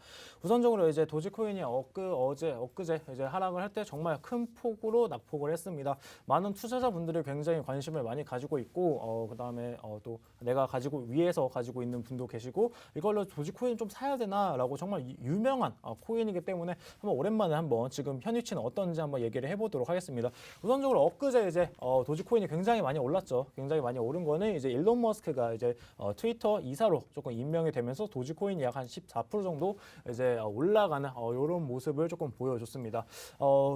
C: 우선적으로 이제 도지코인이 엊그제 이제 하락을 할 때 정말 큰 폭으로 낙폭을 했습니다. 많은 투자자분들이 굉장히 관심을 많이 가지고 있고 그다음에 또 내가 위에서 가지고 있는 분도 계시고 이걸로 도지코인 좀 사야 되나라고 정말 유명한 코인이기 때문에 오랜만에 한번 지금 현 위치는 어떤지 한번 얘기를 해보도록 하겠습니다. 우선적으로 엊그제 이제 도지코인이 굉장히 많이 올랐죠. 굉장히 많이 오른 거는 이제 일론 머스크가 이제 트위터 이사로 조금 임명이 되면서 도지코인이 약 한 14% 정도 이제 올라가는 이런 모습을 조금 보여줬습니다.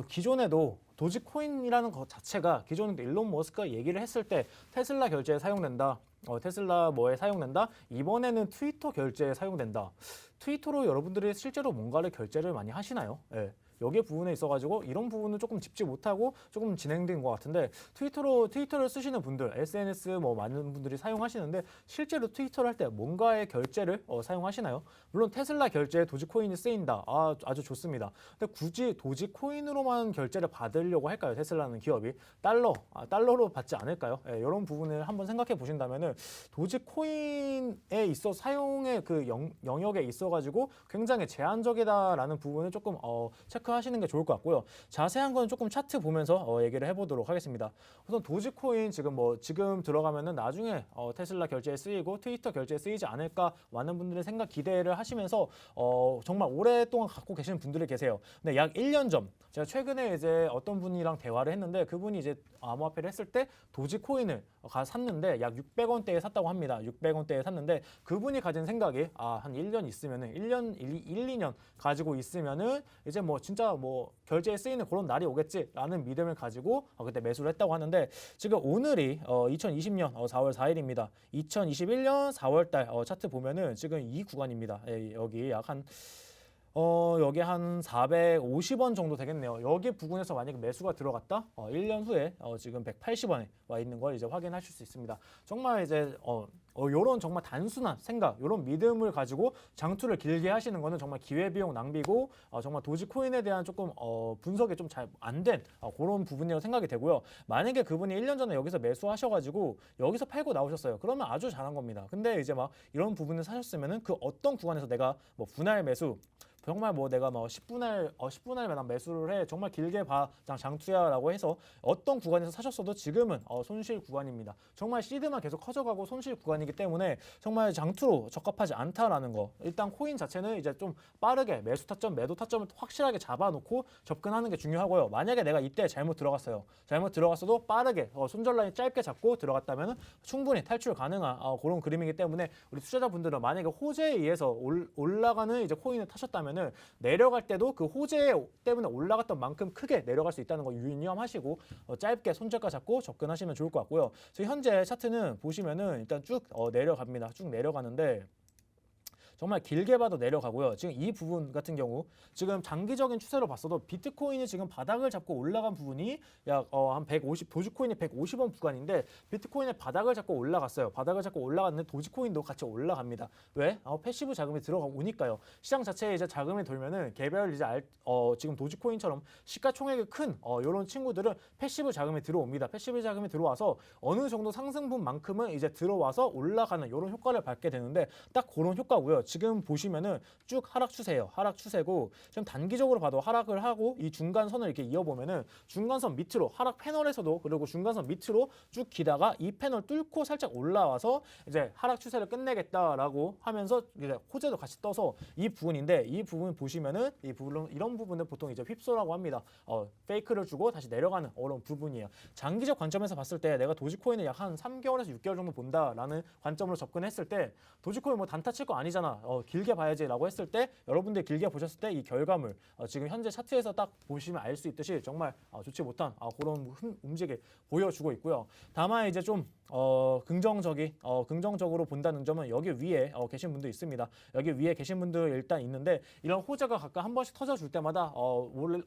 C: 기존에도 도지코인이라는 것 자체가 기존에 일론 머스크가 얘기를 했을 때 테슬라 결제에 사용된다. 테슬라 뭐에 사용된다? 이번에는 트위터 결제에 사용된다. 트위터로 여러분들이 실제로 뭔가를 결제를 많이 하시나요? 예. 여기 부분에 있어가지고 이런 부분은 조금 짚지 못하고 조금 진행된 것 같은데 트위터를 쓰시는 분들, SNS 뭐 많은 분들이 사용하시는데 실제로 트위터를 할 때 뭔가의 결제를 사용하시나요? 물론 테슬라 결제에 도지코인이 쓰인다. 아주 좋습니다. 근데 굳이 도지코인으로만 결제를 받으려고 할까요? 테슬라는 기업이 달러로 받지 않을까요? 예, 이런 부분을 한번 생각해 보신다면은 도지코인에 있어 사용의 그 영역에 있어가지고 굉장히 제한적이다라는 부분을 조금 체크하시는 게 좋을 것 같고요. 자세한 건 조금 차트 보면서 얘기를 해보도록 하겠습니다. 우선 도지코인 지금 들어가면은 나중에 테슬라 결제에 쓰이고 트위터 결제에 쓰이지 않을까 많은 분들의 생각 기대를 하시면서 정말 오랫동안 갖고 계시는 분들이 계세요. 근데 약 1년 전 제가 최근에 이제 어떤 분이랑 대화를 했는데 그분이 이제 암호화폐를 했을 때 도지코인을 샀는데 약 600원대에 샀다고 합니다. 600원대에 샀는데 그분이 가진 생각이 한 1년 있으면은 1, 2년 가지고 있으면은 이제 뭐 진짜 뭐 결제에 쓰이는 그런 날이 오겠지라는 믿음을 가지고 그때 매수를 했다고 하는데 지금 오늘이 2020년 4월 4일입니다. 2021년 4월 달 차트 보면은 지금 이 구간입니다. 여기 여기 한 450원 정도 되겠네요. 여기 부근에서 만약에 매수가 들어갔다? 1년 후에 지금 180원에 와 있는 걸 이제 확인하실 수 있습니다. 정말 이제 요런 정말 단순한 생각, 요런 믿음을 가지고 장투를 길게 하시는 거는 정말 기회비용 낭비고 정말 도지코인에 대한 조금 분석이 좀 잘 안 된 그런 부분이라고 생각이 되고요. 만약에 그분이 1년 전에 여기서 매수하셔가지고 여기서 팔고 나오셨어요. 그러면 아주 잘한 겁니다. 근데 이제 막 이런 부분을 사셨으면은 그 어떤 구간에서 내가 뭐 분할 매수 정말 뭐 내가 뭐 10분할 매당 매수를 해 정말 길게 봐 장투야라고 해서 어떤 구간에서 사셨어도 지금은 손실 구간입니다. 정말 시드만 계속 커져가고 손실 구간이기 때문에 정말 장투로 적합하지 않다라는 거. 일단 코인 자체는 이제 좀 빠르게 매수 타점, 매도 타점을 확실하게 잡아놓고 접근하는 게 중요하고요. 만약에 내가 이때 잘못 들어갔어도 빠르게 손절 라인 짧게 잡고 들어갔다면 충분히 탈출 가능한 그런 그림이기 때문에 우리 투자자분들은 만약에 호재에 의해서 올라가는 이제 코인을 타셨다면 내려갈 때도 그 호재 때문에 올라갔던 만큼 크게 내려갈 수 있다는 거 유념하시고 짧게 손절가 잡고 접근하시면 좋을 것 같고요. 지금 현재 차트는 보시면은 일단 쭉 내려갑니다. 쭉 내려가는데 정말 길게 봐도 내려가고요. 지금 이 부분 같은 경우 지금 장기적인 추세로 봤어도 비트코인이 지금 바닥을 잡고 올라간 부분이 약 한 150, 도지코인이 150원 구간인데 비트코인의 바닥을 잡고 올라갔어요. 바닥을 잡고 올라갔는데 도지코인도 같이 올라갑니다. 왜? 패시브 자금이 들어오니까요. 시장 자체에 이제 자금이 돌면은 개별 이제 지금 도지코인처럼 시가총액이 큰 이런 친구들은 패시브 자금이 들어옵니다. 패시브 자금이 들어와서 어느 정도 상승분만큼은 이제 들어와서 올라가는 이런 효과를 받게 되는데 딱 그런 효과고요. 지금 보시면은 쭉 하락 추세예요. 하락 추세고 지금 단기적으로 봐도 하락을 하고 이 중간선을 이렇게 이어보면은 중간선 밑으로 하락 패널에서도 그리고 중간선 밑으로 쭉 기다가 이 패널 뚫고 살짝 올라와서 이제 하락 추세를 끝내겠다라고 하면서 이제 호재도 같이 떠서 이 부분인데 이 부분 보시면은 이런 부분을 보통 이제 휩소라고 합니다. 페이크를 주고 다시 내려가는 그런 부분이에요. 장기적 관점에서 봤을 때 내가 도지코인을 약 한 3개월에서 6개월 정도 본다라는 관점으로 접근했을 때 도지코인 뭐 단타 칠 거 아니잖아. 길게 봐야지라고 했을 때 여러분들이 길게 보셨을 때 이 결과물 지금 현재 차트에서 딱 보시면 알 수 있듯이 정말 좋지 못한 그런 움직임 보여주고 있고요. 다만 이제 좀 긍정적으로 본다는 점은 여기 위에 계신 분도 있습니다. 여기 위에 계신 분들 일단 있는데 이런 호재가 가끔 한 번씩 터져줄 때마다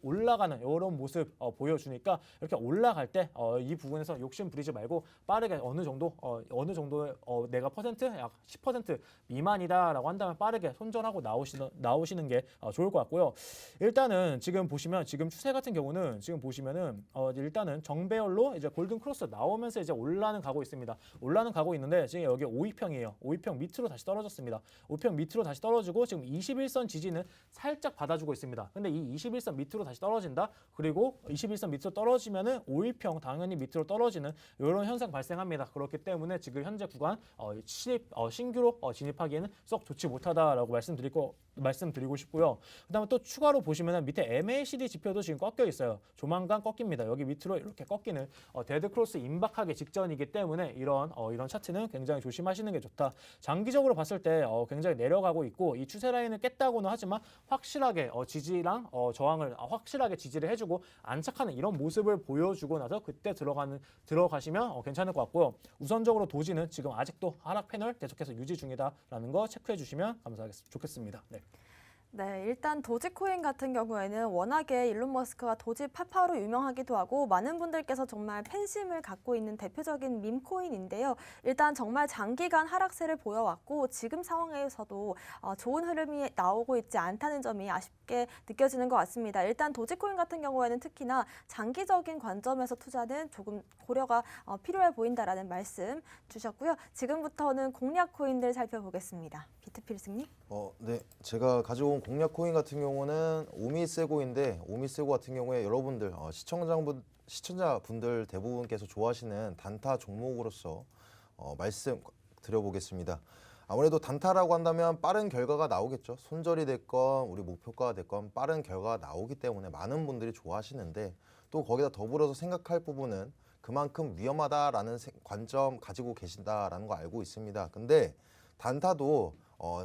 C: 올라가는 이런 모습 보여주니까 이렇게 올라갈 때 이 부분에서 욕심 부리지 말고 빠르게 어느 정도의 내가 퍼센트 약 10% 미만이다라고 한다면 빠르게 손절하고 나오시는 게 좋을 것 같고요. 일단은 지금 보시면 지금 추세 같은 경우는 지금 보시면은 일단은 정배열로 이제 골든 크로스 나오면서 이제 올라는 가고 있습니다. 올라는 가고 있는데 지금 여기 5위평이에요. 5위평 밑으로 다시 떨어졌습니다. 5위평 밑으로 다시 떨어지고 지금 21선 지지는 살짝 받아주고 있습니다. 근데 이 21선 밑으로 다시 떨어진다. 그리고 21선 밑으로 떨어지면은 5위평 당연히 밑으로 떨어지는 이런 현상 발생합니다. 그렇기 때문에 지금 현재 구간 신규로 진입하기에는 썩 좋지 못하다라고 말씀드리고 싶고요. 그다음에 또 추가로 보시면은 밑에 MACD 지표도 지금 꺾여 있어요. 조만간 꺾입니다. 여기 밑으로 이렇게 꺾이는 데드 크로스 임박하기 직전이기 때문에 이런 차트는 굉장히 조심하시는 게 좋다. 장기적으로 봤을 때 굉장히 내려가고 있고 이 추세 라인을 깼다고는 하지만 확실하게 지지랑 저항을 확실하게 지지를 해주고 안착하는 이런 모습을 보여주고 나서 그때 들어가시면 괜찮을 것 같고요. 우선적으로 도지는 지금 아직도 하락 패널 계속해서 유지 중이다라는 거 체크해 주시면 좋겠습니다. 네.
A: 네, 일단 도지코인 같은 경우에는 워낙에 일론 머스크가 도지 파파로 유명하기도 하고 많은 분들께서 정말 팬심을 갖고 있는 대표적인 밈코인인데요. 일단 정말 장기간 하락세를 보여왔고 지금 상황에서도 좋은 흐름이 나오고 있지 않다는 점이 아쉽게 느껴지는 것 같습니다. 일단 도지코인 같은 경우에는 특히나 장기적인 관점에서 투자는 조금 고려가 필요해 보인다라는 말씀 주셨고요. 지금부터는 공략 코인들 살펴보겠습니다. 비트필승님.
B: 네, 제가 가져온 공략 코인 같은 경우는 오미세고인데 오미세고 같은 경우에 여러분들 시청자분들 대부분께서 좋아하시는 단타 종목으로서 말씀 드려보겠습니다. 아무래도 단타라고 한다면 빠른 결과가 나오겠죠. 손절이 됐건 우리 목표가가 됐건 빠른 결과가 나오기 때문에 많은 분들이 좋아하시는데 또 거기다 더불어서 생각할 부분은 그만큼 위험하다라는 관점 가지고 계신다라는 거 알고 있습니다. 근데 단타도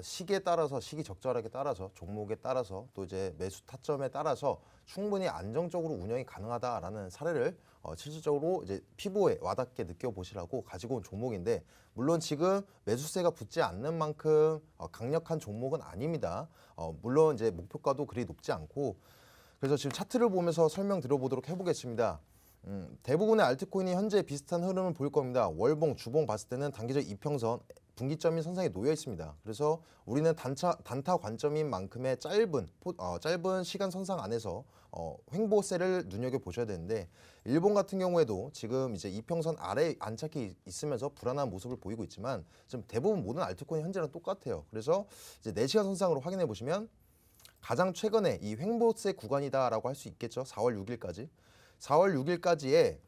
B: 시기에 따라서 시기 적절하게 따라서 종목에 따라서 또 이제 매수 타점에 따라서 충분히 안정적으로 운영이 가능하다라는 사례를 실질적으로 이제 피부에 와닿게 느껴보시라고 가지고 온 종목인데 물론 지금 매수세가 붙지 않는 만큼 강력한 종목은 아닙니다. 물론 이제 목표가도 그리 높지 않고 그래서 지금 차트를 보면서 설명드려보도록 해보겠습니다. 대부분의 알트코인이 현재 비슷한 흐름을 보일 겁니다. 월봉, 주봉 봤을 때는 단기적 이평선 분기점이 선상에 놓여 있습니다. 그래서 우리는 단타 관점인 만큼의 짧은 시간 선상 안에서 횡보세를 눈여겨 보셔야 되는데 일본 같은 경우에도 지금 이제 이평선 아래 안착이 있으면서 불안한 모습을 보이고 있지만 지금 대부분 모든 알트코인 현재랑 똑같아요. 그래서 이제 4시간 선상으로 확인해 보시면 가장 최근에 이 횡보세 구간이다라고 할 수 있겠죠. 4월 6일까지. 4월 6일까지의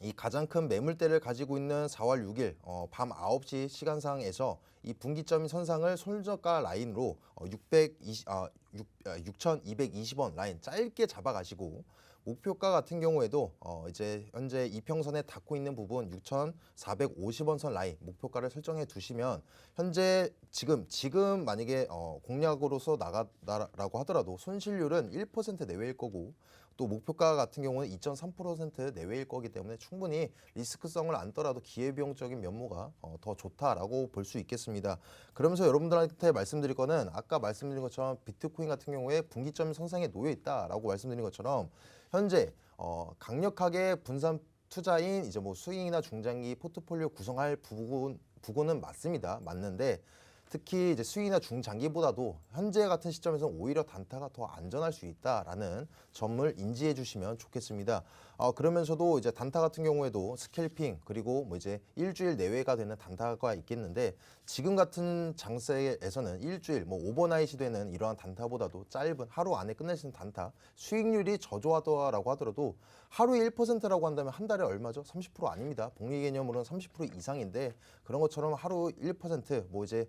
B: 이 가장 큰 매물대를 가지고 있는 4월 6일 밤 9시 시간상에서 이 분기점 선상을 손저가 라인으로 6,220원 라인 짧게 잡아가시고 목표가 같은 경우에도 이제 현재 이평선에 닿고 있는 부분 6,450원 선 라인 목표가를 설정해 두시면 현재 지금 만약에 공략으로서 나가라고 하더라도 손실률은 1% 내외일 거고 또 목표가 같은 경우는 2.3% 내외일 거기 때문에 충분히 리스크성을 안더라도 기회비용적인 면모가 더 좋다라고 볼 수 있겠습니다. 그러면서 여러분들한테 말씀드릴 거는 아까 말씀드린 것처럼 비트코인 같은 경우에 분기점 선상에 놓여 있다라고 말씀드린 것처럼 현재 강력하게 분산 투자인 이제 뭐 스윙이나 중장기 포트폴리오 구성할 부분은 맞는데 특히 이제 스윙이나 중장기보다도 현재 같은 시점에서는 오히려 단타가 더 안전할 수 있다라는 점을 인지해 주시면 좋겠습니다. 그러면서도 이제 단타 같은 경우에도 스캘핑 그리고 뭐 이제 일주일 내외가 되는 단타가 있겠는데 지금 같은 장세에서는 일주일 뭐 오버나잇이 되는 이러한 단타보다도 짧은 하루 안에 끝낼 수 있는 단타 수익률이 저조하더라고 하더라도 하루에 1%라고 한다면 한 달에 얼마죠? 30% 아닙니다. 복리 개념으로는 30% 이상인데 그런 것처럼 하루 1%뭐 이제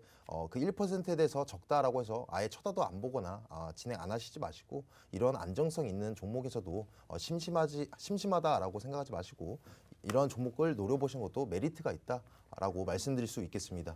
B: 그 1%에 대해서 적다라고 해서 아예 쳐다도 안 보거나 진행 안 하시지 마시고 이런 안정성 있는 종목에서도 심심하다라고 생각하지 마시고 이런 종목을 노려보시는 것도 메리트가 있다라고 말씀드릴 수 있겠습니다.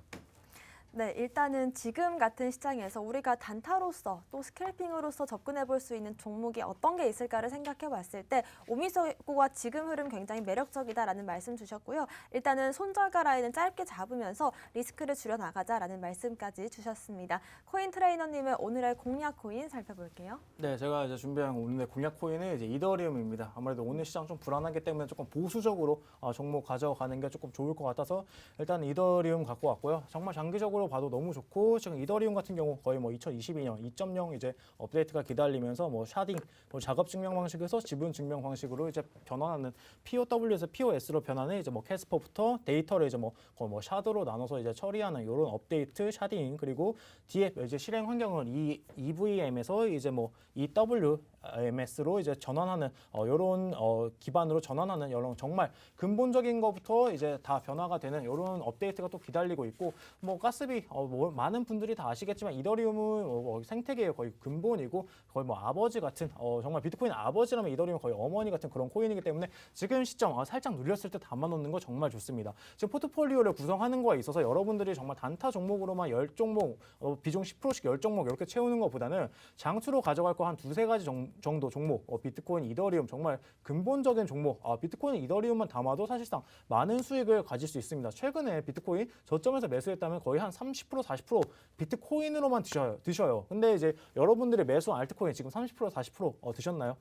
A: 네, 일단은 지금 같은 시장에서 우리가 단타로서 또 스캘핑으로서 접근해 볼 수 있는 종목이 어떤 게 있을까를 생각해 봤을 때 오미세고가 지금 흐름 굉장히 매력적이다라는 말씀 주셨고요. 일단은 손절가 라인은 짧게 잡으면서 리스크를 줄여 나가자라는 말씀까지 주셨습니다. 코인 트레이너님의 오늘의 공략 코인 살펴볼게요.
C: 네, 제가 이제 준비한 오늘의 공략 코인은 이제 이더리움입니다. 아무래도 오늘 시장 좀 불안하기 때문에 조금 보수적으로 종목 가져가는 게 조금 좋을 것 같아서 일단 이더리움 갖고 왔고요. 정말 장기적으로 전체적으로 봐도 너무 좋고 지금 이더리움 같은 경우 거의 뭐 2022년 2.0 이제 업데이트가 기다리면서 뭐 샤딩, 뭐 작업 증명 방식에서 지분 증명 방식으로 이제 변환하는 POW에서 POS로 변하는 이제 뭐 캐스퍼부터 데이터를 이제 뭐 거의 뭐 샤드로 나눠서 이제 처리하는 이런 업데이트 샤딩 그리고 뒤에 이제 실행 환경을 EVM에서 이제 뭐 EWMS로 이제 전환하는 이런 기반으로 전환하는 이런 정말 근본적인 것부터 이제 다 변화가 되는 이런 업데이트가 또 기다리고 있고 뭐 가스비 뭐 많은 분들이 다 아시겠지만 이더리움은 생태계의 거의 근본이고 거의 뭐 아버지 같은 정말 비트코인 아버지라면 이더리움 거의 어머니 같은 그런 코인이기 때문에 지금 시점 살짝 눌렸을 때 담아놓는 거 정말 좋습니다. 지금 포트폴리오를 구성하는 거에 있어서 여러분들이 정말 단타 종목으로만 10종목 비중 10%씩 10종목 이렇게 채우는 것보다는 장투로 가져갈 거 한 두세 가지 정도 종목 비트코인, 이더리움 정말 근본적인 종목 비트코인, 이더리움만 담아도 사실상 많은 수익을 가질 수 있습니다. 최근에 비트코인 저점에서 매수했다면 거의 한 30% 40% 비트코인으로만 드셔요. 근데 이제 여러분들이 매수한 알트코인 지금 30% 40% 드셨나요?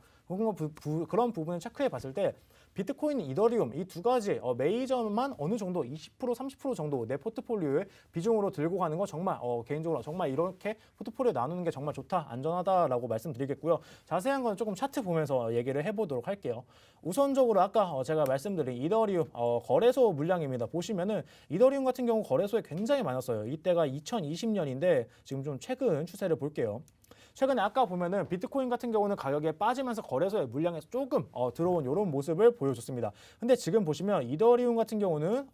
C: 그런 부분을 체크해 봤을 때 비트코인, 이더리움 이 두 가지 메이저만 어느 정도 20% 30% 정도 내 포트폴리오에 비중으로 들고 가는 거 정말 개인적으로 정말 이렇게 포트폴리오 나누는 게 정말 좋다, 안전하다라고 말씀드리겠고요. 자세한 건 조금 차트 보면서 얘기를 해보도록 할게요. 우선적으로 아까 제가 말씀드린 이더리움 거래소 물량입니다. 보시면은 이더리움 같은 경우 거래소에 굉장히 많았어요. 이때가 2020년인데 지금 좀 최근 추세를 볼게요. 최근에 아까 보면은 비트코인 같은 경우는 가격이 빠지면서 거래소의 물량에서 조금 들어온 이런 모습을 보여줬습니다. 근데 지금 보시면 이더리움 같은 경우는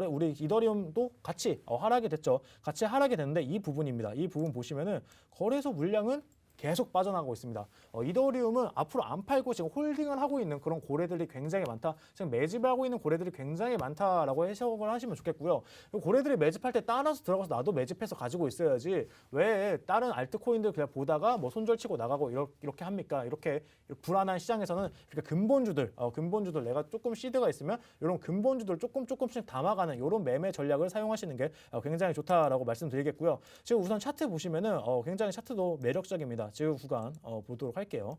C: 우리 이더리움도 같이 하락이 됐죠. 같이 하락이 됐는데 이 부분입니다. 이 부분 보시면은 거래소 물량은 계속 빠져나가고 있습니다. 이더리움은 앞으로 안 팔고 지금 홀딩을 하고 있는 그런 고래들이 굉장을 많다. 지금 매집을 하고 있는 고래들이 굉장히 많다라고 해석을 하시면 좋겠고요. 고래들이 매집할 때 따라서 들어가서 나도 매집해서 가지고 있어야지 왜 다른 알트코인들 그냥 보다가 뭐 손절치고 나가고 이렇게 합니까? 이렇게 불안한 시장에서는 이렇게 근본주들 내가 조금 시드가 있으면 이런 근본주들 조금씩 담아가는 이런 매매 전략을 사용하시는 게 굉장히 좋다라고 말씀드리겠고요. 지금 우선 차트 보시면은 굉장히 차트도 매력적입니다. 지금 구간 보도록 할게요.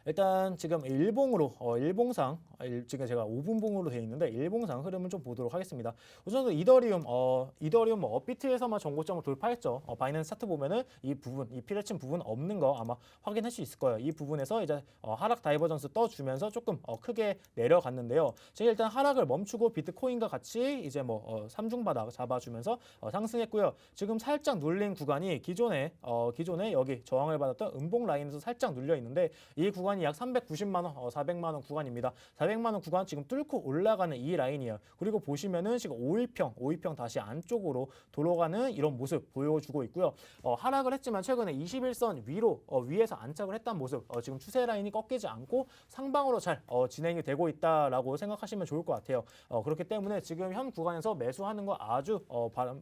C: 일단 지금 일봉상 지금 제가 5분봉으로 되어 있는데 일봉상 흐름을 좀 보도록 하겠습니다. 우선 이더리움 뭐 업비트에서만 전고점을 돌파했죠. 바이낸스 차트 보면은 이 부분, 이 피레침 부분 없는 거 아마 확인할 수 있을 거예요. 이 부분에서 이제 하락 다이버전스 떠주면서 조금 크게 내려갔는데요. 지금 일단 하락을 멈추고 비트코인과 같이 이제 뭐 3중 바닥 잡아주면서 상승했고요. 지금 살짝 눌린 구간이 기존에 여기 저항을 받았던 음봉 라인에서 살짝 눌려 있는데 이 구간이 약 390만 원, 400만 원 구간입니다. 400만 원 구간 지금 뚫고 올라가는 이 라인이에요. 그리고 보시면은 지금 5일평 다시 안쪽으로 돌아가는 이런 모습 보여주고 있고요. 하락을 했지만 최근에 21선 위에서 안착을 했다는 모습, 지금 추세 라인이 꺾이지 않고 상방으로 잘 진행이 되고 있다라고 생각하시면 좋을 것 같아요. 그렇기 때문에 지금 현 구간에서 매수하는 거 아주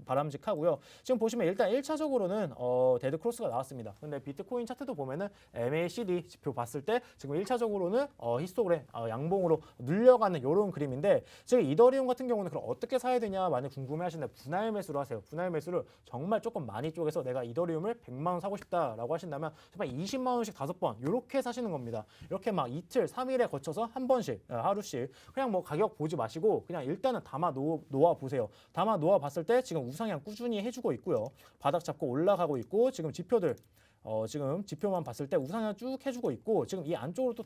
C: 바람직하고요. 지금 보시면 일단 1차적으로는 데드 크로스가 나왔습니다. 근데 비트코인 차트도 보면은 MACD 지표 봤을 때 지금 1차적으로는 히스토그램 양봉으로 눌려가는 이런 그림인데 지금 이더리움 같은 경우는 그럼 어떻게 사야 되냐 많이 궁금해하시는데 분할 매수로 하세요. 분할 매수를 정말 조금 많이 쪼개서 내가 이더리움을 100만 원 사고 싶다라고 하신다면 정말 20만 원씩 5번 이렇게 사시는 겁니다. 이렇게 막 이틀, 3일에 거쳐서 한 번씩 하루씩 그냥 뭐 가격 보지 마시고 그냥 일단은 담아 놓아 보세요. 담아 놓아 봤을 때 지금 우상향 꾸준히 해주고 있고요. 바닥 잡고 올라가고 있고 지금 지표들 지금 지표만 봤을 때 우상향 쭉 해주고 있고 지금 이 안쪽으로 또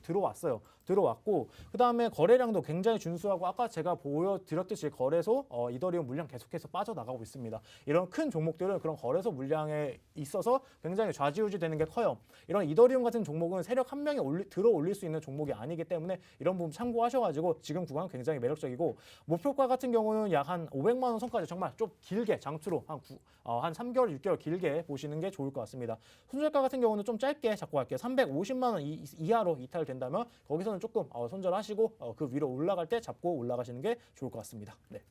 C: 들어왔고 그 다음에 거래량도 굉장히 준수하고 아까 제가 보여드렸듯이 거래소 이더리움 물량 계속해서 빠져나가고 있습니다. 이런 큰 종목들은 그런 거래소 물량에 있어서 굉장히 좌지우지 되는 게 커요. 이런 이더리움 같은 종목은 세력 한 명이 들어 올릴 수 있는 종목이 아니기 때문에 이런 부분 참고하셔가지고 지금 구간 굉장히 매력적이고 목표가 같은 경우는 약 한 500만 원 선까지 정말 좀 길게 장투로 한 3개월 6개월 길게 보시는 게 좋을 것 같습니다. 손절가 같은 경우는 좀 짧게 잡고 갈게요. 350만 원 이하로 이탈된다면 거기서는 조금 손절하시고 그 위로 올라갈 때 잡고 올라가시는 게 좋을 것 같습니다. 네.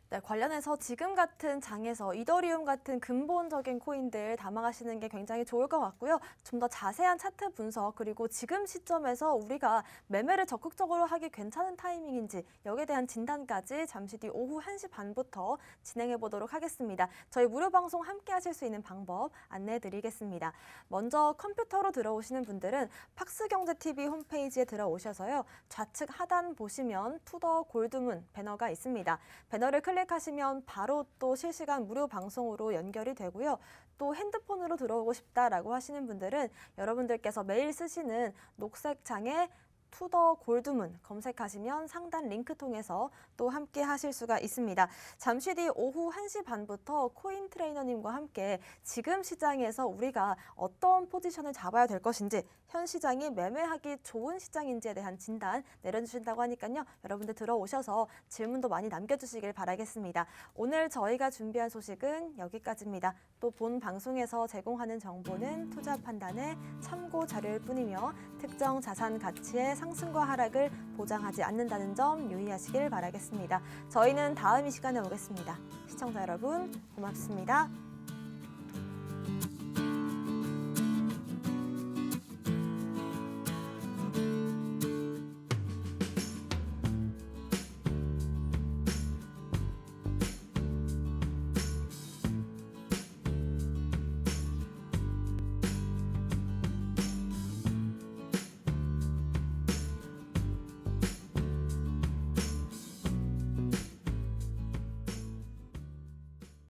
A: 네, 관련해서 지금 같은 장에서 이더리움 같은 근본적인 코인들 담아가시는 게 굉장히 좋을 것 같고요. 좀 더 자세한 차트 분석 그리고 지금 시점에서 우리가 매매를 적극적으로 하기 괜찮은 타이밍인지 여기에 대한 진단까지 잠시 뒤 오후 1시 반부터 진행해 보도록 하겠습니다. 저희 무료 방송 함께 하실 수 있는 방법 안내해 드리겠습니다. 먼저 컴퓨터로 들어오시는 분들은 팍스경제TV 홈페이지에 들어오셔서요. 좌측 하단 보시면 투더 골드문 배너가 있습니다. 배너를 클릭 클릭하시면 바로 또 실시간 무료 방송으로 연결이 되고요. 또 핸드폰으로 들어오고 싶다라고 하시는 분들은 여러분들께서 매일 쓰시는 녹색 창에 투더 골드문 검색하시면 상단 링크 통해서 또 함께 하실 수가 있습니다. 잠시 뒤 오후 1시 반부터 코인 트레이너님과 함께 지금 시장에서 우리가 어떤 포지션을 잡아야 될 것인지, 현 시장이 매매하기 좋은 시장인지에 대한 진단 내려주신다고 하니까요. 여러분들 들어오셔서 질문도 많이 남겨주시길 바라겠습니다. 오늘 저희가 준비한 소식은 여기까지입니다. 또 본 방송에서 제공하는 정보는 투자 판단의 참고 자료일 뿐이며 특정 자산 가치의 상승과 하락을 보장하지 않는다는 점 유의하시길 바라겠습니다. 저희는 다음 이 시간에 오겠습니다. 시청자 여러분 고맙습니다.